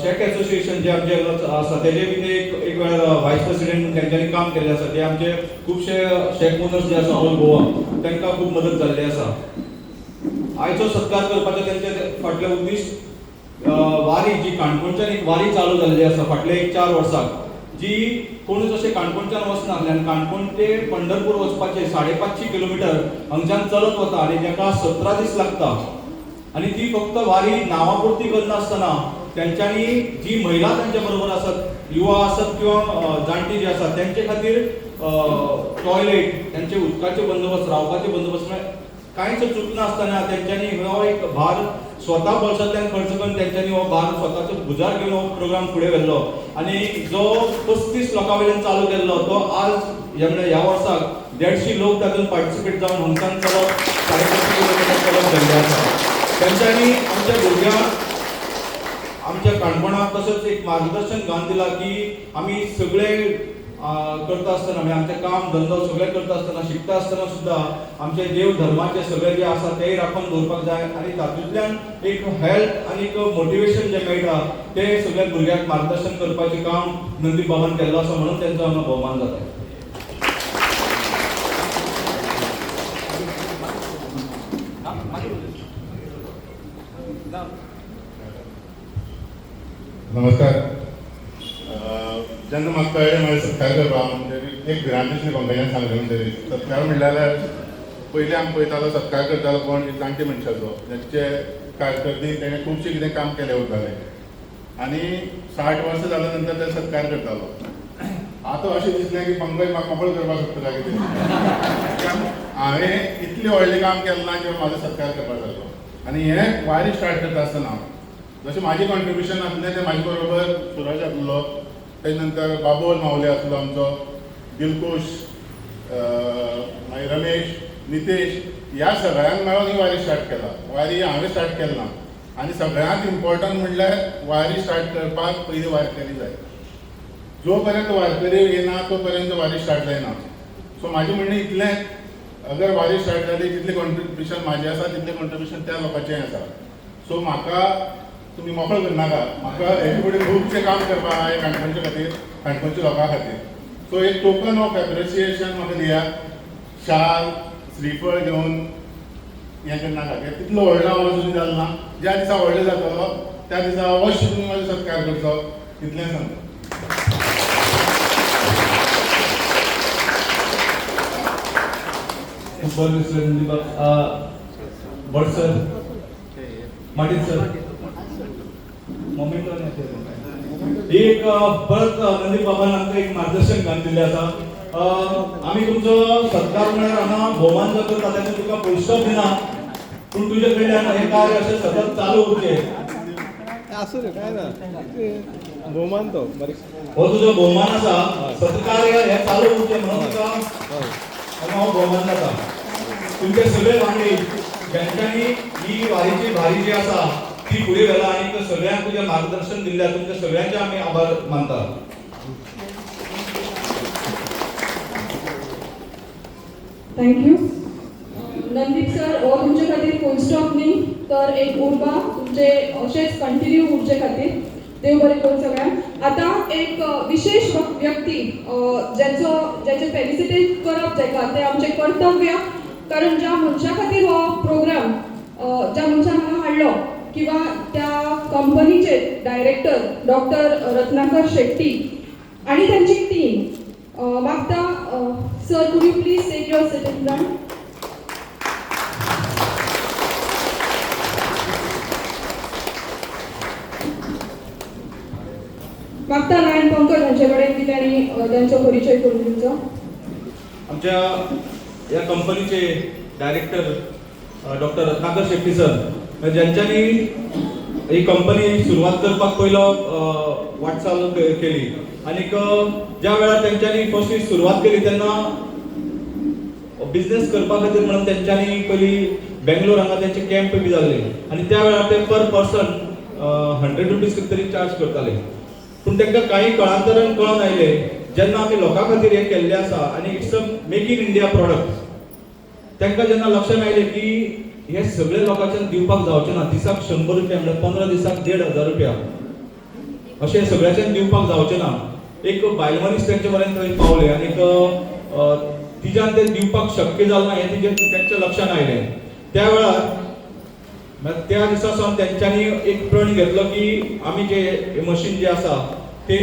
शेक एसोसिएशन जे आमचे आसा तेजे बी एक वेळार व्हायस प्रेसिडेंट तेंच्यांनी काम केल्लें आसा. ते आमचे खुबशे शेक ओनर्स जे आसा ऑल गोवा तांकां खूब मदत जाल्ली आसा. आयचो सत्कार करपाचो तेंचे फाटले उद्दिश्ट वारी जी काणकोणच्यान एक वारी चालू जाल्ली आसा फाटले 4 वर्साक जी कोणूच अशें काणकोणच्यान वचनासले आनी काणकोण ते पंढरपूर वचपाचे 550 किलोमिटर हांगच्यान चलत वता आनी ताका 17 दीस लागता. आनी ती फक्त वारी नांवापुरती करनासतना तेंच्यांनी जी महिला तेंच्या बरोबर आसात युवा आसात किंवा जाणटी जी आसात तेंचे खातीर टॉयलेट तेंचे उदकाचे बंदोबस्त रावपाचे बंदोबस्त कांयच चूक नासतना तेंच्यांनी हो एक भार स्वता बळशांतल्यान खर्च करून तेंच्यांनी हो भार स्वताचो भुजार घेवन हो प्रोग्राम फुडें व्हेल्लो आनी जो 35 लोकां वयल्यान चालू केल्लो तो आज ह्या वर्साक 150 लोक तातूंत पार्टिसिपेट जावन हांगच्यान चलप 550 किलोमिटर चलप गेल्ले आसा. तेंच्यांनी आमच्या भुरग्यांक आमच्या काणकोणाक तसोच एक मार्गदर्शन घालून दिला की आमी सगळे करता आसतना म्हणजे आमचें काम धंदो सगळें करता आसतना शिकता आसतना सुद्दां आमचे देव धर्माचे सगळे जे आसा तेय राखून दवरपाक जाय आनी तातूंतल्यान एक हेल्थ आनी एक मोटिवेशन जें मेळटा तें सगळ्या भुरग्यांक मार्गदर्शन करपाचें काम नंदीप बाबान केल्लो आसा म्हणून तेंचो हांगा भोवमान जाता. नमस्कार. जेन्ना म्हाका कळ्ळें म्हाका सत्कार करपा म्हणजे एक भिरांतूच कंपनीन सांगलें म्हणटरी सत्कार म्हणल्यार पयलीं आमी पळयतालो सत्कार करतालो कोण जाणटे मनशाचो जांचे कारकिर्दीन तेणें खुबशें कितें काम केलें उरतालें आनी 60 वर्सां जाल्या नंतर ते सत्कार करतालो. आतां अशें दिसलें की पंकज म्हाका मोकळो करपाक शकता काय कितें. हांवें इतलें व्हडलें काम केलें ना किंवां म्हाजो सत्कार करपाक जालो आनी हें वारी स्टार्ट करता आसतना जशें म्हाजें कॉन्ट्रिब्युशन आसलें तें म्हाजे बरोबर सुरज आसलो तेजे नंतर बाबोल मावले आसलो आमचो दिलखुश मागीर रमेश, नितेश ह्या सगळ्यांक मेळून ही वारी स्टार्ट केला. वारी हांवें स्टार्ट केली ना. आनी सगळ्यांत इम्पॉर्टंट म्हणल्यार वारी स्टार्ट करपाक पयलीं वारकरी जाय. जो पर्यंत वारकरी येना तो पर्यंत वारी स्टार्ट जायना. सो म्हाजें म्हणणें इतलें, अगर वारी स्टार्ट जाली जितलें कॉन्ट्रिब्युशन म्हाजें आसा तितलें कॉन्ट्रिब्युशन त्या लोकांचें आसा. सो म्हाका तुमी मोकळो करनाका. म्हाका हेचे फुडें खुबशें काम करपाक आहा काणकोणचे खातीर, काणकोणच्या लोकां खातीर. सो एक टोकन ऑफ एप्रिसिएशन म्हाका दियात. शाल, श्रीफळ घेवन हें करनाका. तितलो व्हडलो हांव अजून जालो ना. ज्या दिसा व्हडलो जातलो त्या दिसा अवश्य तुमी म्हाजो सत्कार करचो. इतलें सांगता. भट सर, माटील सर, एक परत नंदीप बाबान आमकां एक मार्गदर्शन घालून दिल्लें आसा. आमी तुमचो सत्कार म्हळ्यार हांगा भोवमान जो करता तेका तुका फूल स्टॉप दिना, पूण तुजे कडल्यान हें कार्य अशें सतत चालू उरचें. आसूं रे, काय ना, भोवमान तो हो तुजो भोवमान आसा. सत्कार्य हें चालू उरचें म्हणून तुका हांगा हो भोवमान जाता. तुमचे सगळे वांगडी ज्यांच्यांनी ही वारीची भारी जी आसा ती फुडें व्हेला आनी सगळ्यांक तुजें मार्गदर्शन दिल्ल्या तुमच्या सगळ्यांचे आमी आभार मानतात. थँक्यू. नंदीप सर, हो तुमचे खातीर फूल स्टॉप न्ही तर एक उर्बा तुमचे अशेंच कंटिन्यू उरचे खातीर. देव बरें करूं सगळ्यांक. आतां एक विशेष व्यक्ती ज्याचे फेलिसिटेट करप जाता तें आमचें कर्तव्य. कारण ज्या मनशा खातीर हो प्रोग्राम ज्या मनशान हांगा हाडलो किंवा त्या कंपनीचे डायरेक्टर डॉक्टर रत्नाकर शेट्टी आणि त्यांची टीम मागता. Sir, could you please take your seat in front. मागता नारायण पंकज हांचे कडेन की त्यांनी त्यांचो परिचय करून दिवचो. आमच्या या कंपनीचे director doctor Ratnakar Shetty sir, ज्यांच्यानी ही कंपनी सुरुवात करपाक पयलो वाटचाल केली आणि ज्या वेळार त्यांच्यानी फर्स्ट सुरुवात केली तेन्ना बिझनेस करपा खातीर म्हणून त्यांच्यानी पयली बेंगलोर हांगा त्यांचे कॅम्प बी जाल्ले आणि त्या वेळार ते पर पर्सन 100 रुपीज कितें तरी चार्ज करताले. पूण तांकां काही काळांतरान कळून आयले जेन्ना आमी लोकां खातीर हे केल्लें आसा आनी it's a make in India product. तांकां जेन्ना लक्षांत आयलें की हे सगळे लोकांच्यान दिवपाक जावचें ना. दिसाक 100 रुपया म्हणजे 15 दिसाक 1,500 रुपया अशें सगळ्याच्यान दिवपाक जावचें ना. एक बायल मनीस तेंचे पर्यंत थंय पावले आनी तिच्यान ते दिवपाक शक्य जालें ना हें तेंच्या लक्षांत आयलें. त्या वेळार त्या दिसासान तेंच्यांनी एक प्रण घेतलो की आमी जे मशीन जे आसा ते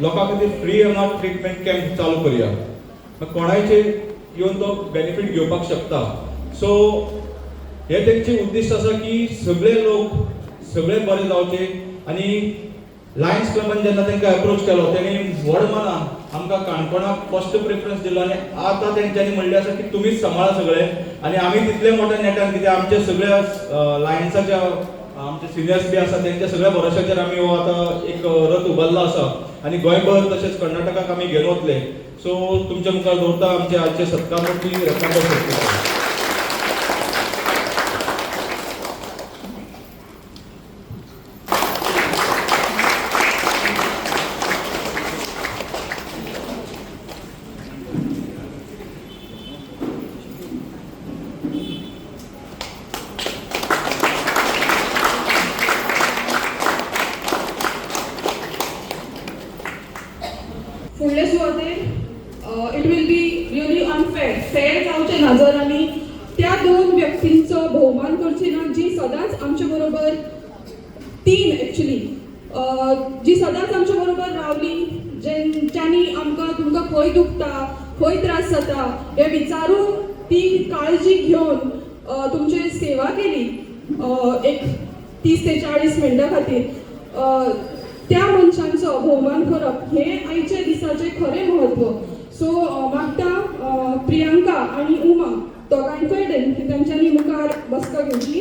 लोकां खातीर फ्री हांगा ट्रिटमेंट कॅम्प चालू करया. कोणायचे येवन तो बेनिफीट घेवपाक शकता. सो हे तेंचे उद्दिश्ट आसा की सगळे लोक सगळे बरे जावचे. आनी लायन्स क्लबान जेन्ना तांकां अप्रोच केलो तेणी व्हड मनान आमकां काणकोणाक फर्स्ट प्रेफरन्स दिलो आनी आतां तेंच्यांनी म्हणलें आसा की तुमीच सांबाळा सगळे आनी आमी तितले मोठ्या नेटान कित्याक आमचे सगळे लायन्साचे आमचे सिनियर्स बी आसा तेंच्या सगळ्या भरोशाचेर आमी हो आतां एक रथ उबारलो आसा आनी गोंयभर तशेंच कर्नाटकाक आमी घेवन वतले. सो तुमच्या मुखार दवरता आमचे आजचे सत्कारमूर्ती रत्नाकर शेट्टी. फुडले सुवातेर it will be really unfair fair जावचें ना जर आमी त्या दोन व्यक्तींचो भोवमान करची ना जी सदांच आमचे बरोबर टीम एक्चुली जी सदांच आमचे बरोबर रावली ज्यांच्यांनी आमकां तुमकां खंय दुखता खंय त्रास जाता हे विचारून ती काळजी घेवन तुमची सेवा केली एक 30 ते 40 मिनटां खातीर. त्या मनशांचो भोवमान करप हे आयच्या दिसाचे खरें म्हत्व. सो मागता प्रियांका आनी उमा दोगांय कडेन की तांच्यांनी मुखार बसका घेवची.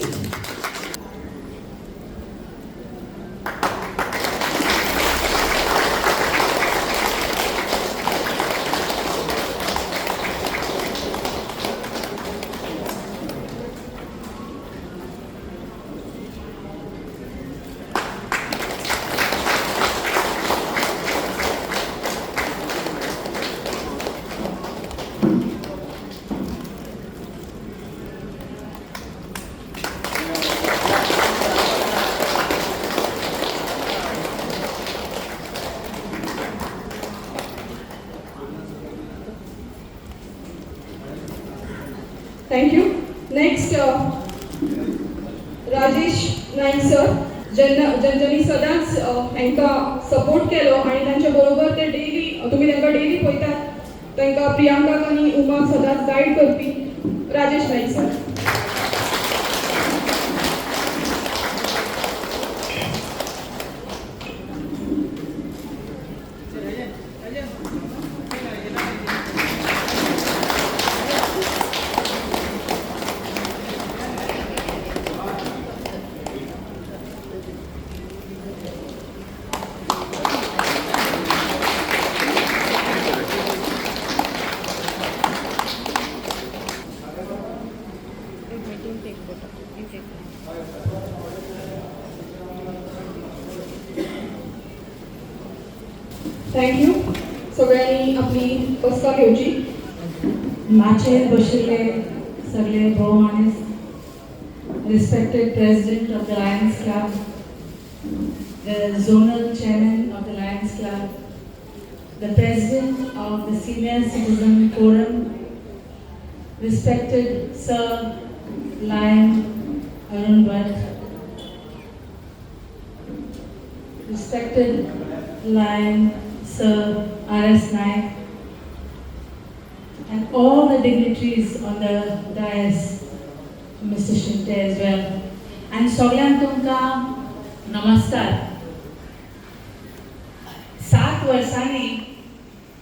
राजेश नाईक सर ज्यांनी सदांच तांकां सपोर्ट केलो आनी तांच्या बरोबर ते डेली तुमी तांकां डेली पळयतात तांकां प्रियांका आनी उमा सदांच गायड करपी राजेश नाईक सर. थँक्यू. सगळ्यांनी आपली बसका घेवची. माचेर बशिल्ले सगळे भोवमानेस, respected president of the Lions Club, the zonal chairman of the Lions Club, the president of the Senior Citizen Forum, respected Sir Lion Arun Bhatt, respected Lion Sir R.S. Naik, and all the dignitaries on the dais, Mr. Shinte as well. And सगळ्यांक तुमकां नमस्कार. 7 वर्सांनी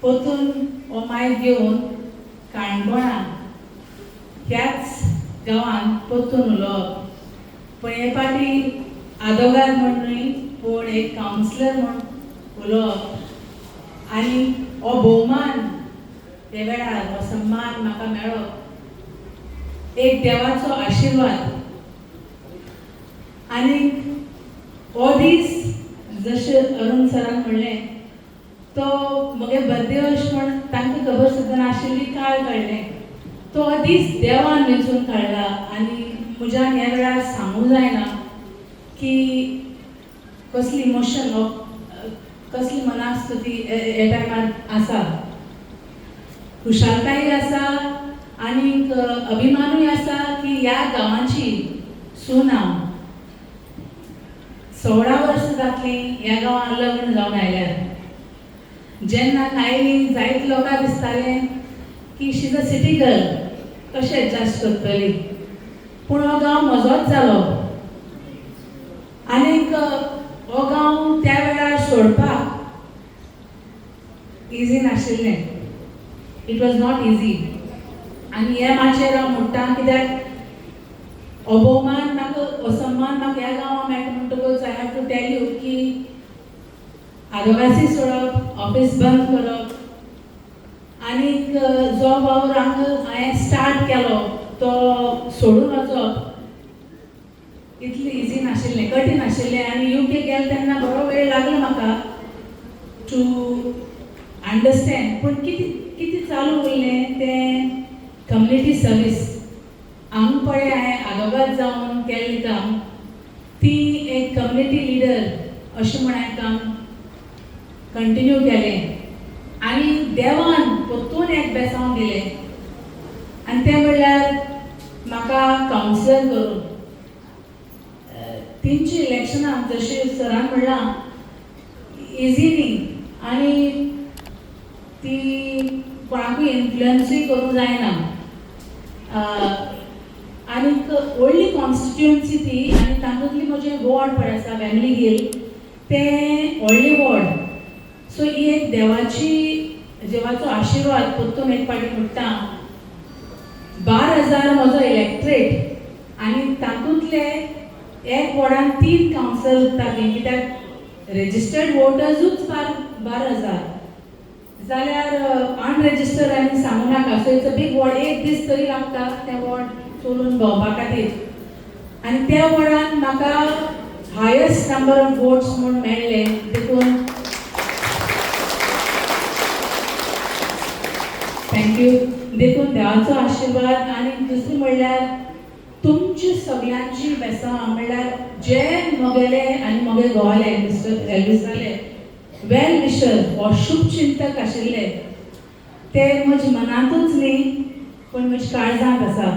परतून हो मायक घेवन काणकोणा ह्याच गांवांत परतून उलोवप. पण हे फाटी आदोगाद म्हण न्हय पूण एक कावन्सिलर म्हण उलोवप आनी हो भोवमान ते वेळार हो सन्मान म्हाका मेळ्ळो एक देवाचो आशिर्वाद. आनी हो दीस जशें अरुण सरान म्हणलें तो म्हगे बर्थडे अशें म्हण तांकां खबर सुद्दां नाशिल्ली काल कळ्ळें. तो हो दीस देवान वेंचून काडला आनी म्हज्यान ह्या वेळार सांगूंक जायना की कसली इमोशन हो कसली मनास्तुती हे टायमार आसा. खुशालकाय आसा आनीक अभिमानूय आसा की ह्या गांवाची सून हांव. 16 वर्सां जातलीं ह्या गांवांत लग्न जावन आयल्यार. जेन्ना आयलीं जायत लोकांक दिसतालें की शी इज अ सिटी गर्ल, कशें एडजस्ट करतली. पूण हो गांव म्हजोच जालो आनीक हो गांव त्या वेळार सोडपाक इजी नाशिल्लें. It was not easy. आनी हे माचेर हांव म्हणटा कित्याक हो भोवमान म्हाका हो सन्मान म्हाका ह्या गांवांत मेळटा म्हणटकूच I have to tell you की आदोगासी सोडप, ऑफिस बंद करप आनीक जो भाव रंग हांवें स्टार्ट केलो तो सोडून वचप इतलें इजी नाशिल्लें, कठीण आशिल्लें. आनी UK गेलें तेन्ना बरो वेळ लागलो म्हाका टू अंडरस्टँड. पूण कितें चालू उरलें तें कम्युनिटी सर्वीस. हांगा पळय हांवें आदोगाद जावन केल्लें काम ती एक कम्युनिटी लिडर अशें म्हण हांवें काम कंटिन्यू केलें. आनी देवान परतून एक बेसांव दिलें आनी तें म्हणल्यार म्हाका कावन्सिलर करून. 3ची इलेक्शनां जशें सरान म्हणलां इजी न्ही आनी ती कोणाकूय इन्फ्लुएन्सूय करूंक जायना. आनीक व्हडली कॉन्स्टिट्युएन्सी ती आनी तातूंतली म्हजें वॉर्ड पळय आसा वेमली हिल तें व्हडलें वॉर्ड. सो ही एक देवाचो आशिर्वाद परतून एक फावटी म्हणटा. 12,000 म्हजो इलेक्ट्रेट आनी तातूंतले एक वॉर्डान 3 कावन्सिलर उरतालीं कित्याक रेजिस्टर्ड वोटर्सूच 12,000 जाल्यार अनरेजिस्टर्ड आनी सांगूं नाका. So it's a big ward. एक दीस तरी लागता तें वॉर्ड चलून भोंवपा खातीर. आनी त्या वॉर्डान म्हाका हायेस्ट नंबर ऑफ वोट्स म्हूण मेळ्ळे. देखून थँक्यू. देखून देवाचो आशिर्वाद. आनी दुसरें म्हणल्यार तुमची सगळ्यांची बेसांव म्हणल्यार जे म्हगेले आनी म्हगे घोवाले मिस्टर एल्विस जाले वेल विशर हो शुभ चिंतक आशिल्ले ते म्हज्या मनांतूच न्ही पूण म्हज्या काळजांत आसा.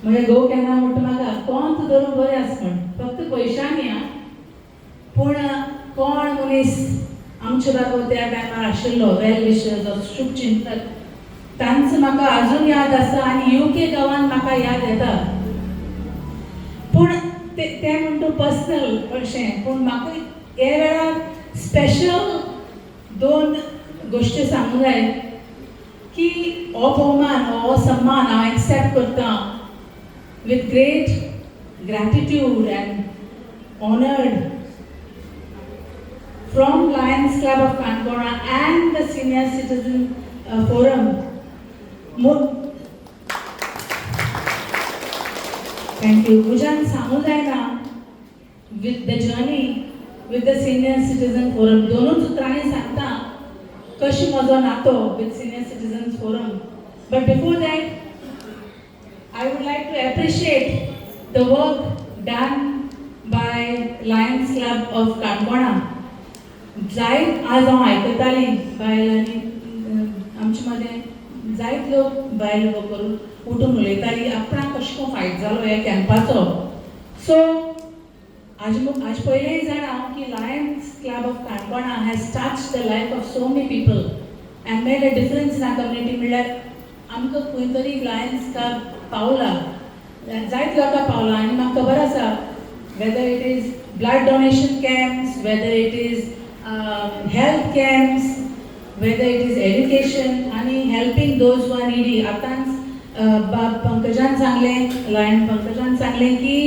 म्हणजे घोव केन्ना म्हणटा म्हाका कोंत धरून बरें आस म्हण फक्त पयशांनी आं पूण कोण मनीस आमचे बाबा त्या टायमार आशिल्लो वेल विशर शुभचिंतक तांचो म्हाका अजून याद आसा आनी UK गांवांत म्हाका याद येता पूण ते म्हणटा पर्सनल अशें पूण म्हाका हे वेळार स्पेशल 2 गोश्टी सांगूंक जाय की हो भोवमान हो सन्मान हांव एक्सेप्ट करता with great gratitude and honored from Lions Club of Kankona and the Senior Citizen Forum. Thank you. Mujan सांगू जायना with the journey with the Senior Citizen Forum. दोनों सुत्रांनी सांगता कशी म्हजो नातो with Senior Citizens Forum. But before that, I would like to appreciate the work done by Lions Club of Kankona. जायत आज हांव आयकताली बायलांनी आमचे मदें जायत लोक बायल करून उठून उलयताली आपणाक कशें फायट जालो ह्या कॅम्पाचो सो आज पयलेंय जाणा की lions club of Canacona has touched the life of so many people and made a difference in our community म्हणल्यार आमकां खंय तरी लायन्स क्लब पावला जायत लोकां पावला आनी म्हाका खबर आसा whether it is blood donation camps whether it is health camps, whether it is education आणि helping those who are needy. आतांच पंकजान सांगलें, लायन पंकजान सांगलें की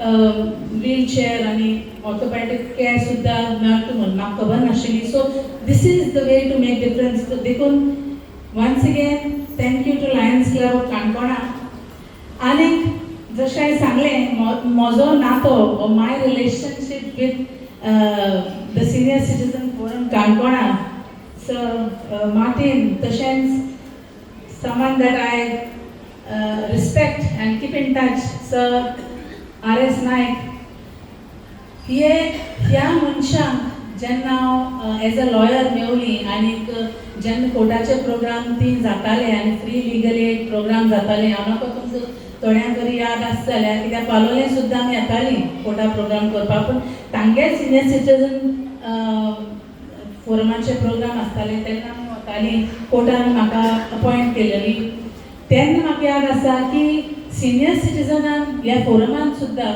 व्हीलचेअर आणि ऑर्थोपेडिक केअर सुद्धा मेळटा म्हणून म्हाका खबर नाशिल्ली so this is the way to make difference देखून once again thank you to Lions club of Canacona आनीक जशें हांवें सांगलें म्हजो नातो my relationship with the Senior Citizen Forum Kankona, Sir Martin, तशेंच someone that I respect and keep in touch, Sir R.S. Naik. ह्या मनशांक जेन्ना हांव एज अ लॉयर मेवली आनीक जेन्ना कोर्टाचे प्रोग्राम 3 जाताले आनी फ्री लीगल एड प्रोग्राम जाताले हांव म्हाका तुमचो थोड्यांक तरी याद आसता जाल्यार कित्याक पालोलें सुद्दां आमी येतालीं कोर्टा प्रोग्राम करपाक पूण तांगे सिनियर सिटीजन फोरमाचे प्रोग्राम आसताले तेन्ना आमी वतालीं कोर्टान म्हाका अपॉयंट केलेली तेन्ना म्हाका याद आसा की सिनियर सिटीजनान ह्या फोरमान सुद्दां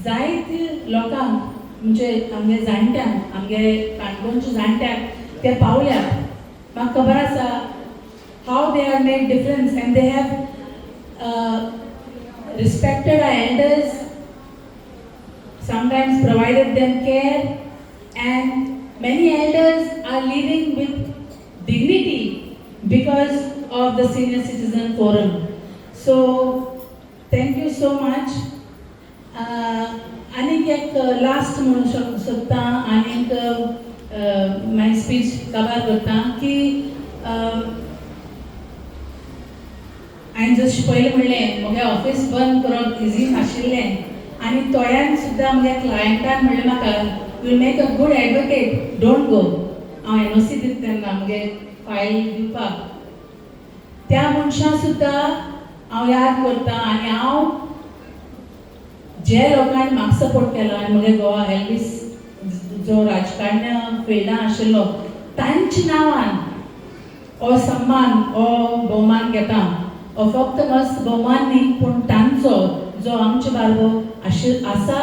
जायते लोकांक म्हणजे आमगे जाणट्यांक आमगे काणकोणच्या जाणट्यांक ते पावल्यात म्हाका खबर आसा हाव they have made difference and they have respected our elders, sometimes provided them care, and many elders are living with dignity because of the Senior Citizen Forum. So, thank you so much. आनीक एक last म्हणून सोदता आनीक माय speech cover करता की हांवें जशें पयलीं म्हणलें म्हजें ऑफीस बंद करप इजी नाशिल्लें आनी थोड्यांक सुद्दां म्हज्या क्लायंटान म्हणलें म्हाका will make a good advocate don't go हांव NOC दिता तेन्ना म्हगे फायल दिवपाक त्या मनशां सुद्दां हांव याद करतां आनी हांव जे लोकांनी म्हाका सपोर्ट केलो आनी म्हगे गोवा एल्वीस जो राजकारण्य फिल्डान आशिल्लो तांच्या नांवान हो सन्मान हो भोवमान घेता फक्त मस्त भोवमान न्ही पूण तांचो जो आमचे बारबो आसा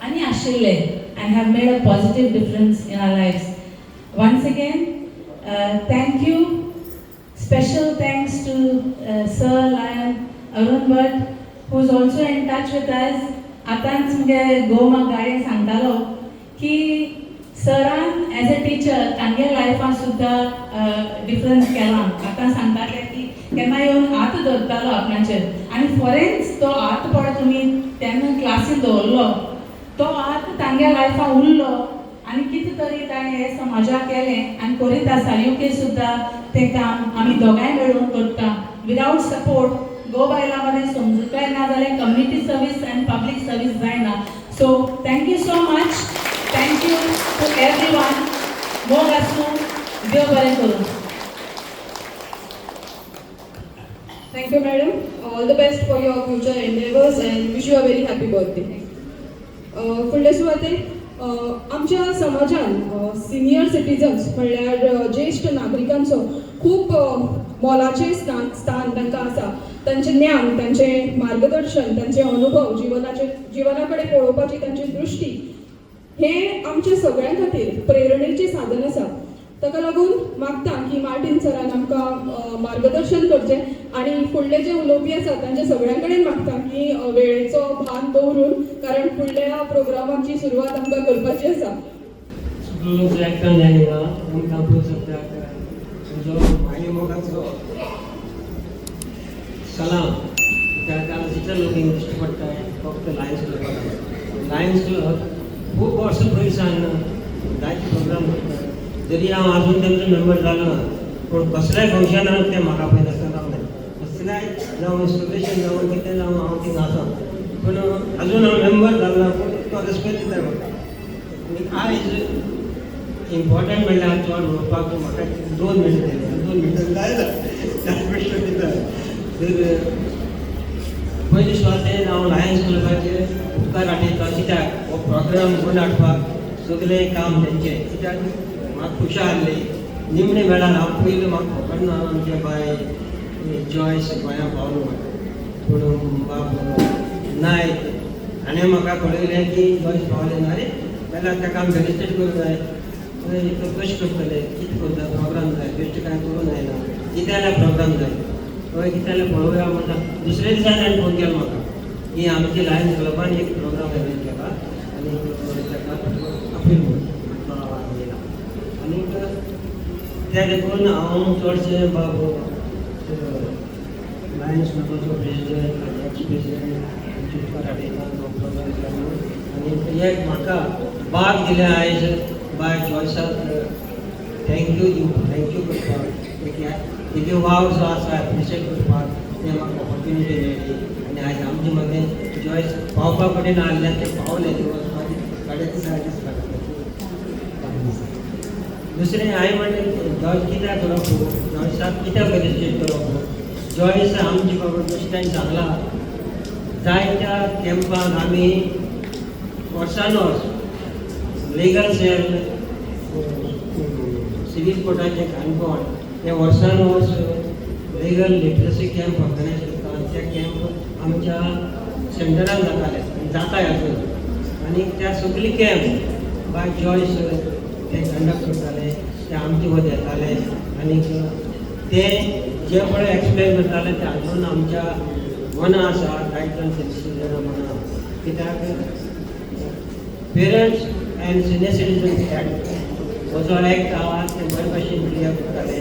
आनी आशिल्ले and have made a positive difference in our lives. Once again, thank you. Special thanks to Sir Lion Arun Bhatt, who is also in touch with us. आतांच मुगे गोमा गाडे सांगतालो की सरान एज अ टीचर तांगे लायफान सुद्दां डिफरन्स केला आतां सांगताले की केन्ना येवन हात धरतालो आपणाचेर आनी फॉरेन्स तो हात पळय तुमी तेन्ना क्लासीन दवरलो तो हात तांगे लायफान उरलो आनी कितें तरी ताणें हे समाजाक केलें आनी करीत आसा UK सुद्दां तें काम आमी दोगांय मेळून करता विदाउट सपोर्ट गो बायलां मदें समजुकाय ना जाल्यार कम्युनिटी सर्वीस आनी पब्लीक सर्वीस जायना so thank you so much thank you to every one मोग आसूं देव बरें करूं thank you Thank you, madam. All the best for your future endeavors and wish you a very happy birthday. फुडले सुवातेक आमच्या समाजान सिनियर सिटीजन्स म्हणल्यार ज्येष्ठ नागरिकांचो खूब मोलाचें स्थान तांकां आसा. तांचें ज्ञान, तांचें मार्गदर्शन, तांचे अनुभव, जिवना कडेन पळोवपाची तांची दृश्टी हे आमच्या सगळ्यां खातीर प्रेरणेचें साधन आसा. ताका लागून मागता की मार्टिन सरान आमकां मार्गदर्शन करचें आनी फुडले जे उलोवपी आसा तांच्या सगळ्यां कडेन मागता की वेळेचो भान दवरून, कारण फुडल्या प्रोग्रामाची सुरवात आमकां करपाची आसा. सलाम त्या जितले लोक इंग्लिश पडटाय फक्त लायन्स क्लब खूब वर्सां पयसान जायते प्रोग्राम करता. जरी हांव आजून तेंचो मेंबर जालो ना, पूण कसल्याय फंक्शनाक ते म्हाका पळय आसता रावले. कसल्याय जावं इंस्टॉलेशन जावं कितें जावं हांव थिंग आसा, पूण आजून हांव मेंबर जालो ना, पूण तो रेस्पेक्ट दिता म्हाका. आनी आयज इम्पॉर्टंट म्हणल्यार चड उलोवपाक म्हाका 2 मिनटां दिले. 2 मिनटां जायना, 4 मिनटां दिता. तर पयलीं सुवातेर हांव लायन्स क्लबाचे उपकार आठयता. कित्याक हो प्रोग्राम घडोवन हाडपाक सगळें काम तेंचें. कित्याक म्हाका खुशी आहली. निमणे वेळार हांव पयलीं म्हाका खबर ना आमचे बाय जॉयस गोंया पावलो, पूण बाब नायक हाणें म्हाका कळयलें की जॉयस पावले ना रे, जाल्यार ताका आमी फेलिसिटेट करूंक जाय. तो कशें करतले, कितें करता, प्रोग्राम जाय, बेश्टे कांय करूंक जायना, कितें जाल्यार प्रोग्राम जाय. हय कितें जाल्यार पळोवया म्हणटा. दुसरे दिसा ताणें फोन केलो म्हाका की आमच्या लायन्स क्लबान एक प्रोग्राम अरेंज केला आनी ताका अपील म्हणून येयला. आनी त्या देखून हांव चडशें बाब लायन्स क्लबाचो प्रेसिडेंट आनी एक्स प्रेसिडेंट उपकार आठयता तो प्रोग्राम केलो. आनी एक म्हाका भाग दिलें आयज बाय जॉयसाक थँक्यू करपाक. तेजे वाव जो आसा एप्रिशिएट करपाक ते म्हाका ऑपॉर्च्युनिटी मेळ्ळी. आनी आयज आमचे मदें जॉयस पावपा कडेन आसल्यार ते पावले दिवस म्हाजे दिसा. दुसरें हांवें म्हणलें जॉयस कित्याक करप, जॉयसाक कित्याक फेलिसिटेट करप. जॉयस आमचे बाबा बेश्टें सांगला. जायत्या कॅम्पाक आमी वर्सानवर्स लिगल सेल सिवील कोर्टाचें काणकोण ते वर्सानवर्स लिगल लिटरसी कॅम्प ऑर्गनायज करता. आनी ते कॅम्प आमच्या सेंटरान जाताले, जाताय अजून. आनी त्या सगळी कॅम्प बाय जॉयस ते कंडक्ट करताले, ते आमचे मदें येताले. आनी ते जे पळय एक्सप्लेन करताले ते अजून आमच्या मनां आसा, जायत्यां सिटिझनां मनां. कित्याक parents end senior citizens act हो जो एक्ट आहा ते बरे भशेन क्लियर करताले.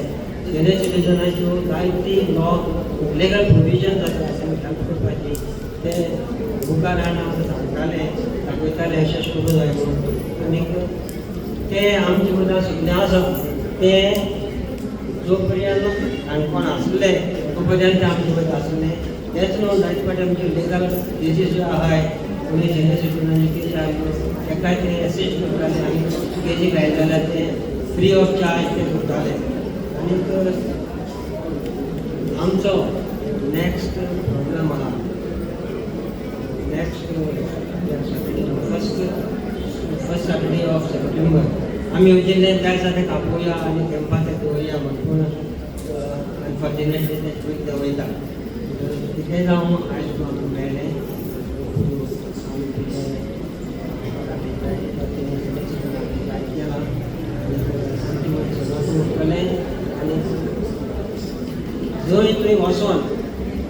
सिनियर सिटीजनाच्यो जायती लॉ लिगल प्रोविजन्स आसा हेल्प करपाची, ते मुखार हाडून आमकां सांगताले, दाखयताले अशें करूं जाय म्हणून. आनीक ते आमचे मदां सगळें आसा ते जो पर्यंत काणकोण आसले तो पर्यंत आमचे मदें आसले. तेच न्हू जायते फावटी आमचे लिगल केसीस ज्यो आहाय कोणी सिनियर सिटीजनांचे केसी आहाय एकाय ते एसिस्ट करताले आनी केसी घायले जाल्यार ते फ्री ऑफ चार्ज ते करताले. आनीक आमचो नेक्स्ट प्रोग्राम आहा next first Saturday of September आमी येवजिल्ले त्या दिसा कापोवया आनी कॅम्पाक ते दवरया म्हणून. पूण अनफॉर्च्युनेटली ते पयलीं देंवयता. कितें जावं आयज म्हाका मेळ्ळें आनी जंय तुवें वचोन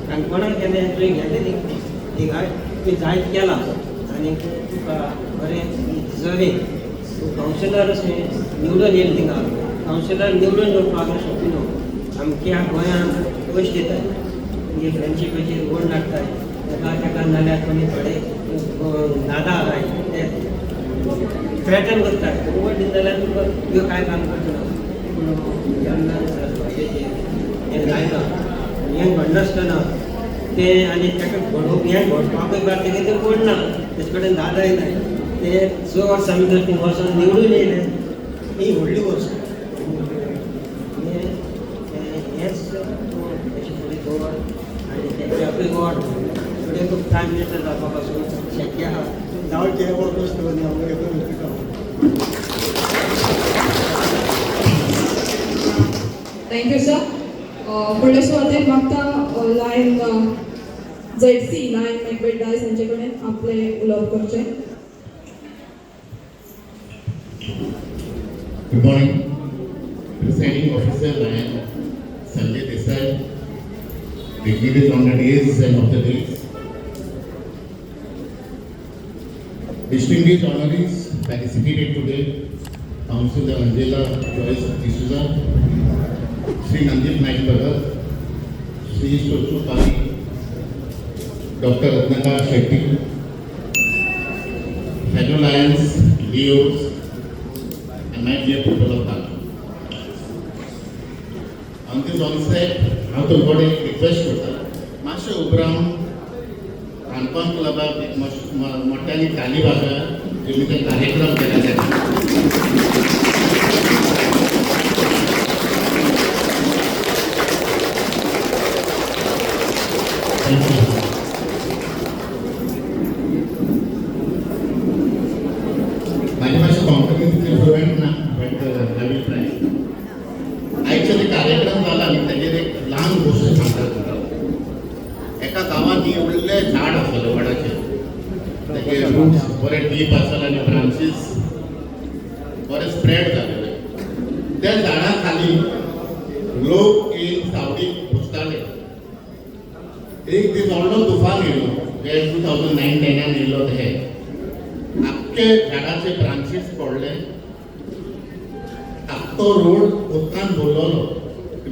काणकोणाक गेले तुवें गेले थिंगाय तुवें जायत केलां आनी तुका बरें डिजर्वींग कावन्सिलर अशें निवडून येयलें थिंगा. कावन्सिलर निवडून येवपाक सोंपी न्हू. आमच्या गोंयांत पयशे दिताय, म्हणजे फ्रेंडशिपेचेर वोट लागताय. ताका नाल्यार कोणी थोडे दादा आहाय ते थ्रेटन करतात, वोट दिता जाल्यार तुका ह्यो कांय काम करचें ना. पूण जेन्ना हें जायना हें घडनासतना ते आनी ताका घडोवप हें घडपाकूय बार तेगे ते कोण ना, तेजे कडेन दादाय नाय. ते 6 वर्सां भितर तीं वर्सां निवडून येयले ही व्हडली गोश्ट. हेंच तूं तेजे फुडें दवर शेट्याक गॉड फुडें खूब टायम दिता जावपा पासून शेट्या आहा जावचे वळखूच दवरली थँक्यू सर. फुडले स्पर्धेक मागता lion ZC lion Macbeth Dias यांचे कडेन आपले उलोवप करचे. Good morning. Presiding officer Lion Sanjay Desai, dignitaries on the days and of the days, distinguished honorees participated today, Councillor Angela Joyce D'Souza, Sri Nandip Naik Bhagat, Sri Sochu Pali, Dr. Ratnakar Shetty, fellow Lions, Leos, and my dear people of Bharat. On this onset, हांव तुमकडे request करता मातशें उपरांत काणकोण क्लबाक एक मोठ्यांनी ताली वाजय जेणे ते कार्यक्रम केले जाता. माझे मातशें कॉम्प्लिमेंट फ्लुएंट ना बट आय विल ट्राय. आयचे कार्यक्रम जाला आनी ताजेर एक ल्हान गोश्ट सांगता तुमकां. एका गांवांत न्ही व्हडलें झाड आसलें वडाचें. ताचे रूट्स बरे डीप आसले आनी ब्रांचीस बरे स्प्रेड जालेले. त्या झाडा खाली लोक येवन सावळीक पुजताले. एक दीस व्हडलो तुफान येयलो जे 2009-10 येयलो ते आख्खे झाडाचे ब्रांचीस पडले. तो रोड उदकान भरलेलो.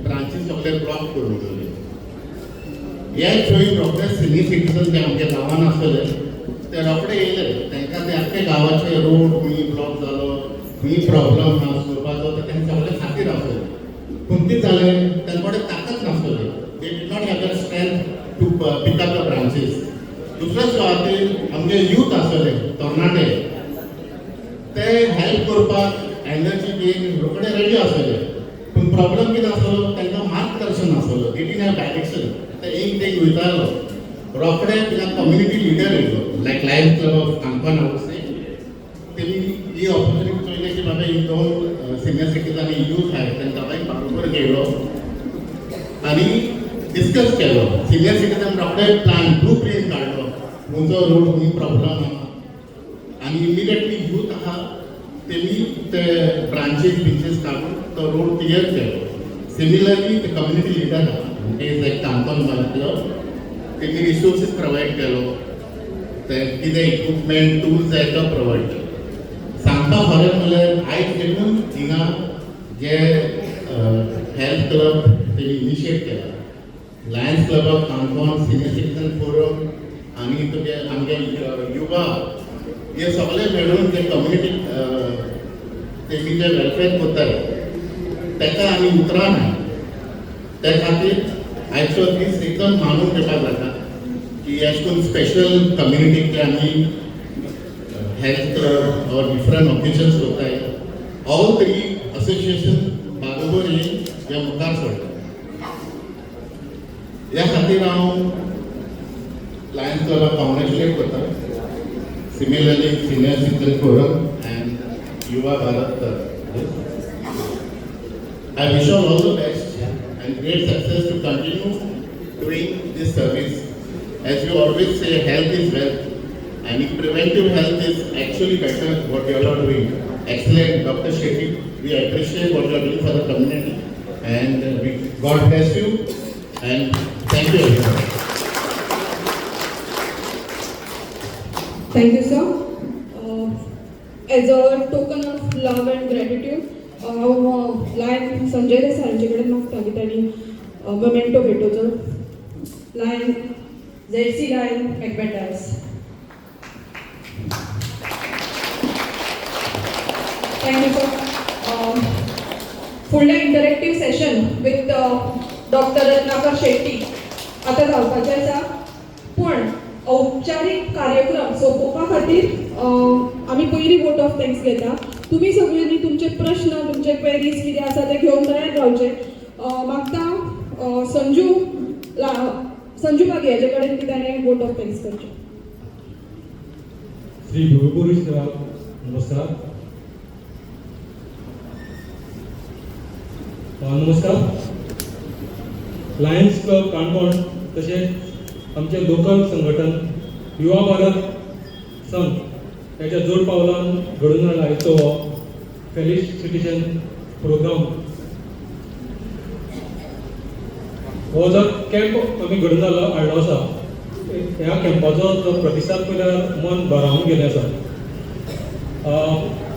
ब्रांचीस सगळे ब्लॉक करून उडयले. हे चोईन रोखडे सिनियर सिटीजन जे आमच्या गांवांत आसले ते रोखडे येयले. तांकां ते आख्खे गांवाचे रोड खंय ब्लॉक जालो खंय प्रॉब्लम आहा सोडपाचो ते तांचे सगळे खातीर आसले. पूण कितें जालें तांचे कडेन ताकद नासली. They did not have the strength to pick up the branches. दुसऱ्या सुवातेर आमचे यूथ आसले तरणाटे ते हेल्प करपाक एनर्जी घेवन रोखडे रेडी आसले. पूण प्रॉब्लम कितें आसलो तांकां मार्गदर्शन नासलो. They didn't have direction. ते एक तें वयतालो रोखडे तिका कम्युनिटी लिडर येयलो लायक लायन्स क्लब ऑफ काणकोण हावसे. तेणी ही ऑपॉर्च्युनिटी चोयली की बाबा ही दोन सिनियर सिटीजन यूथ आहाय तांकां बरोबर घेयलो आनी डिस्कस केलो. सिनियर सिटीजन रोखडे प्लान ब्लू प्रिंट काडलो खंयचो रोड खंय प्रॉब्लम आहा आनी इमिडिएटली यूथ आहा तेणी ते ब्रांचीस काडून तो रोड क्लियर केलो. सिमिलरली ते कम्युनिटी लिडर आहा ते लायक काणकोण क्लब तेणी रिसोर्सीस प्रोवायड केलो. ते कितें इक्विपमेंट टूल्स जाय तो प्रोवायड केलो. सांगपा खरें म्हणल्यार आयज देखून हिंगा जे हेल्थ क्लब तेणी इनिशिएट केला. Lions club of Canacona, senior citizen forum आनी तुगे आमगे युवा हे सगळे मेळून जे कम्युनिटी तेमी जे वेलफेअर करतात ताका आमी उतरां ना. त्या खातीर आयचो दीस एकदम मानून घेवपाक जाता की अशें करून स्पेशल कम्युनिटीक आमी health club or different occasions करताय. ऑल 3 असोसिएशन बरोबर येवन हे मुखार सरता. ह्या खातीर हांव लायन्स क्लबाक कॉंग्रॅच्युलेट करता. Similarly senior citizen forum end युवा Bharat. I wish you all the best and great success to continue doing this service. As you always say, health is wealth and preventive health is actually better what you all are doing. Excellent, Dr. Shetty. We appreciate what you are doing for the community and God bless you and thank you everyone. Thank you, sir. As a token of love and gratitude, lion Sanjay Desai हांचे कडेन मागता की तांणी memento भेटोवचो. Lion ZC lion Macbeth Dias. Thank you sir. फुडलें interactive session with doctor Ratnakar Shetty आतां जावपाचें आसा. पूण औपचारीक कार्यक्रम सोंपोवपा खातीर आमी पयलीं वोट ऑफ थँक्स घेता. तुमी सगळ्यांनी तुमचे प्रश्न तुमचे क्वेरीज कितें आसा ते घेवन तयार रावचे. मागता संजू संजू मागे हेजे कडेन कितें वोट ऑफ थँक्स करचें. श्री गुरुपुरीश नमस्कार. नमस्कार. लायन्स क्लब काणकोण तशेंच आमचे लोकल संघटन युवा भारत संघ त्याच्या जोड पावलान घडून हाडला हो फेलिसिटेशन प्रोग्राम. हो जो कॅम्प आमी घडून हाडलो आसा ह्या कॅम्पाचो जो प्रतिसाद पळयल्यार मन भरावून गेलें आसा.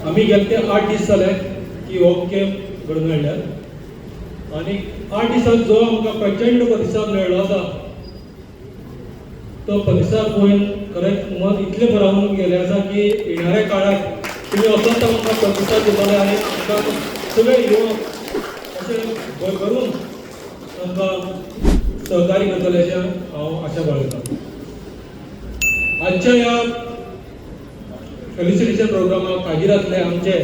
आमी गेले ते 8 दीस जाले की हो कॅम्प घडून हाडल्यात आनी 8 दिसांत जो आमकां प्रचंड प्रतिसाद मेळ्ळो आसा तो प्रतिसाद पळोवन खरेंच मन इतलें भरावून गेलें आसा की येणाऱ्या काळात तुमी असोच आमकां प्रतिसाद दितले आनी आमकां सगळे युवक अशें भरभरून आमकां सहकार्य करतले अशें हांव आशा बाळगतां. आजच्या ह्या फेलिसिटेशन प्रोग्रामाक हाजीर आमचे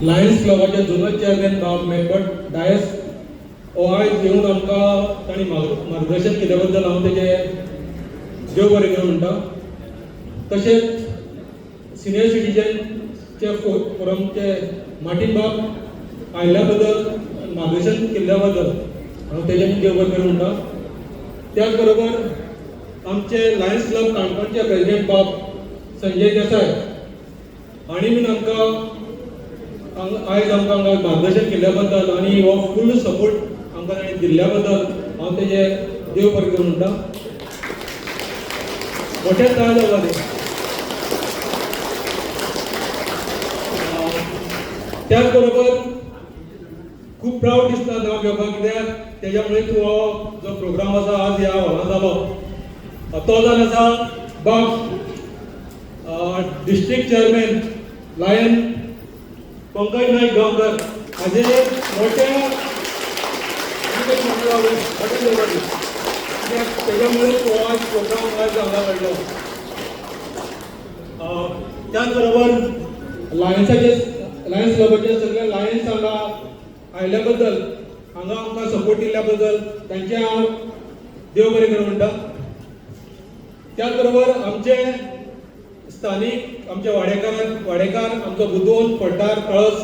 लायन्स क्लबाचे झोनल चेअरमॅन बाब मेंबर डायस हो आयज येवन आमकां ताणी मार्गदर्शन केल्या बद्दल हांव तेजे देव बरें करूं म्हणटा. तशेंच सिनियर सिटीजनचे फोरमचे मार्टीन बाब आयिल्ल्या बद्दल मार्गदर्शन केल्ल्या बद्दल हांव तेजे देव बरें करूं म्हणटा. त्याच बरोबर आमचे लायन्स क्लब काणकोणचे प्रेसिडेंट बाब संजय देसाय हांणी बीन आमकां आयज आमकां मार्गदर्शन केल्ल्या बद्दल आनी हो फूल सपोर्ट आमकां ताणें दिल्ल्या बद्दल हांव तेजे देव बरें करूं म्हणटा. मोठ्या तयार जाला ते. त्याच बरोबर खूब प्राऊड दिसता नांव घेवपाक कित्याक तेज्या मुळे हो जो प्रोग्राम आसा आज ह्या हॉलांत जालो तो जावन आसा बाब district chairman lion Pankaj Naik Gaonkar हाजे मोठ्या तेज्या मुळे हो आज प्रोग्राम आज हांगा घडलो. त्याच बरोबर लायन्स क्लबाचे सगळे लायन्स हांगा आयिल्ल्या बद्दल हांगा आमकां सपोर्ट दिल्ल्या बद्दल तांचे हांव देव बरें करूं म्हणटा. त्याच बरोबर आमचे स्थानीक आमचे वाडेकार आमचो बुदोन पड्डार कळस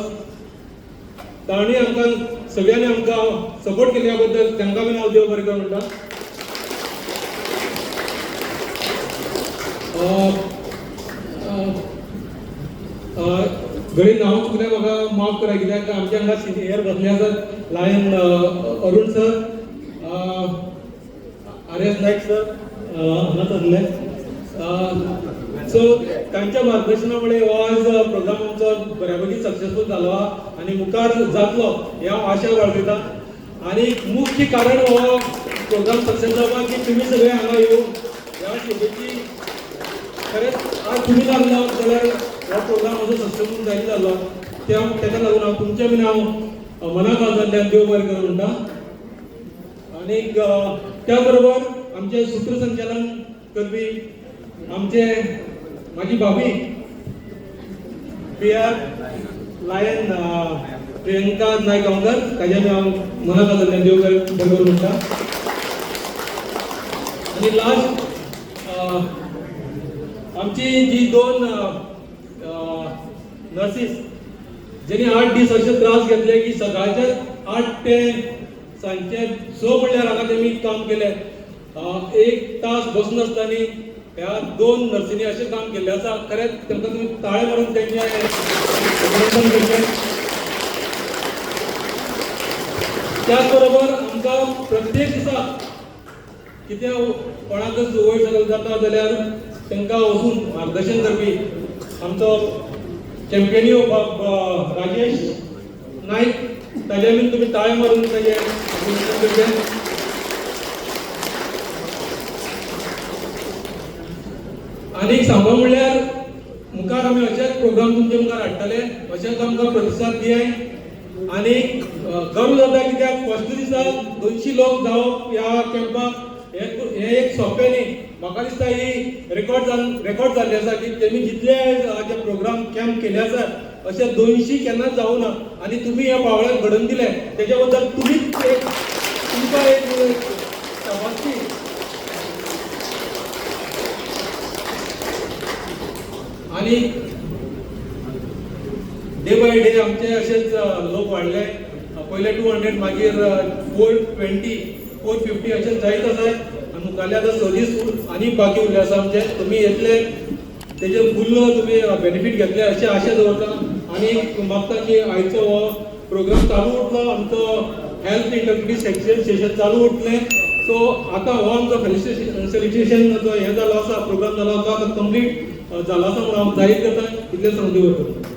तांणी आमकां सगळ्यांनी आमकां सपोर्ट केल्ल्या बद्दल तांकां बीन हांव देव बरें करूं म्हणटा. घडये नांव चुकलें म्हाका माफ करा कित्याक आमचे हांगा सिनियर बसले आसात लायन अरुण सर आर.एस. नायक सर हांगाच आसले. सो तांच्या मार्गदर्शना मुळे हो आज प्रोग्राम आमचो बऱ्यापैकी सक्सेसफूल जालो आनी मुखार जातलो हे हांव आशा बाळगतां. आनी मुख्य कारण हो प्रोग्राम सक्सेस जावपाक की तुमी सगळे हांगा येवन ह्या शोभेची खरेंच आज तुमी लागलो जाल्यार हो प्रोग्राम असो सक्सेसफूल जायत जालो. तेका लागून हांव तुमचे बीन हांव मनापासून देव बरें करूं म्हणटा. आनी त्या बरोबर आमचे सूत्रसंचालन करपी आमचे माझी भाभी PR लायन प्रियंका नायक गांवकर ताजे हांव मनापासून देव बरें करूं म्हणटा. आनी लास्ट आमची जी 2 नर्सीस जेणी 8 दीस असे त्रास घेतले की सकाळचे 8 ते सांजचे 6 म्हणल्यार हांगा तेमी काम केले. 1 तास बसून आसतानी ह्या 2 नर्सींनी अशें काम केल्लें आसा. खरेंच तांकां तुमी ताळे मारून तेंचे अभिनंदन करचें. त्याच बरोबर आमकां प्रत्येक दिसा कितें कोणाकच वयर जाता जाल्यार तांकां वचून मार्गदर्शन करपी आमचो चॅम्पियन राजेश नायक ताजे बीन तुमी ताळे मारून ताजे अभिनंदन करचें. आनी सांगो म्हणल्यार मुखार आमी अशेच प्रोग्राम तुमचे मुखार हाडटले अशेंच आमकां प्रतिसाद दियाय. आनी गर्व जाता कित्याक फर्स्ट दिसा 200 लोक जावप ह्या कॅम्पाक हे एक सोंपें न्ही. म्हाका दिसता ही रेकॉर्ड जाल्ली आसा की तेमी जितले हाजे प्रोग्राम कॅम्प केले आसा अशें 200 केन्नाच जावं ना आनी तुमी ह्या पावळ्याक घडोवन दिले तेच्या बद्दल तुमीच एक तुमकां एक शाबासकी. आनी डे बाय डे आमचे अशेच लोक वाडले. पहिले 200 मागीर 420 450 अशें जायत आसा आनी मुखाल्ले आतां 40 आनी बाकी उरले आसा आमचे. तुमी येतले तेजे फुल्ल तुमी बेनिफीट घेतले अशें आशा दवरता. आनी मागता की आयचो हो प्रोग्राम चालू उरतलो आमचो हेल्थ इंटरप्रिटी सेशन चालू उरतलें. सो आतां हो आमचो फेलिसिटेशन जो हें जालो आसा प्रोग्राम जालो आसा तो कंप्लीट जालो आसा म्हणून हांव जाहीर करता. इतलें सांगून दवरता.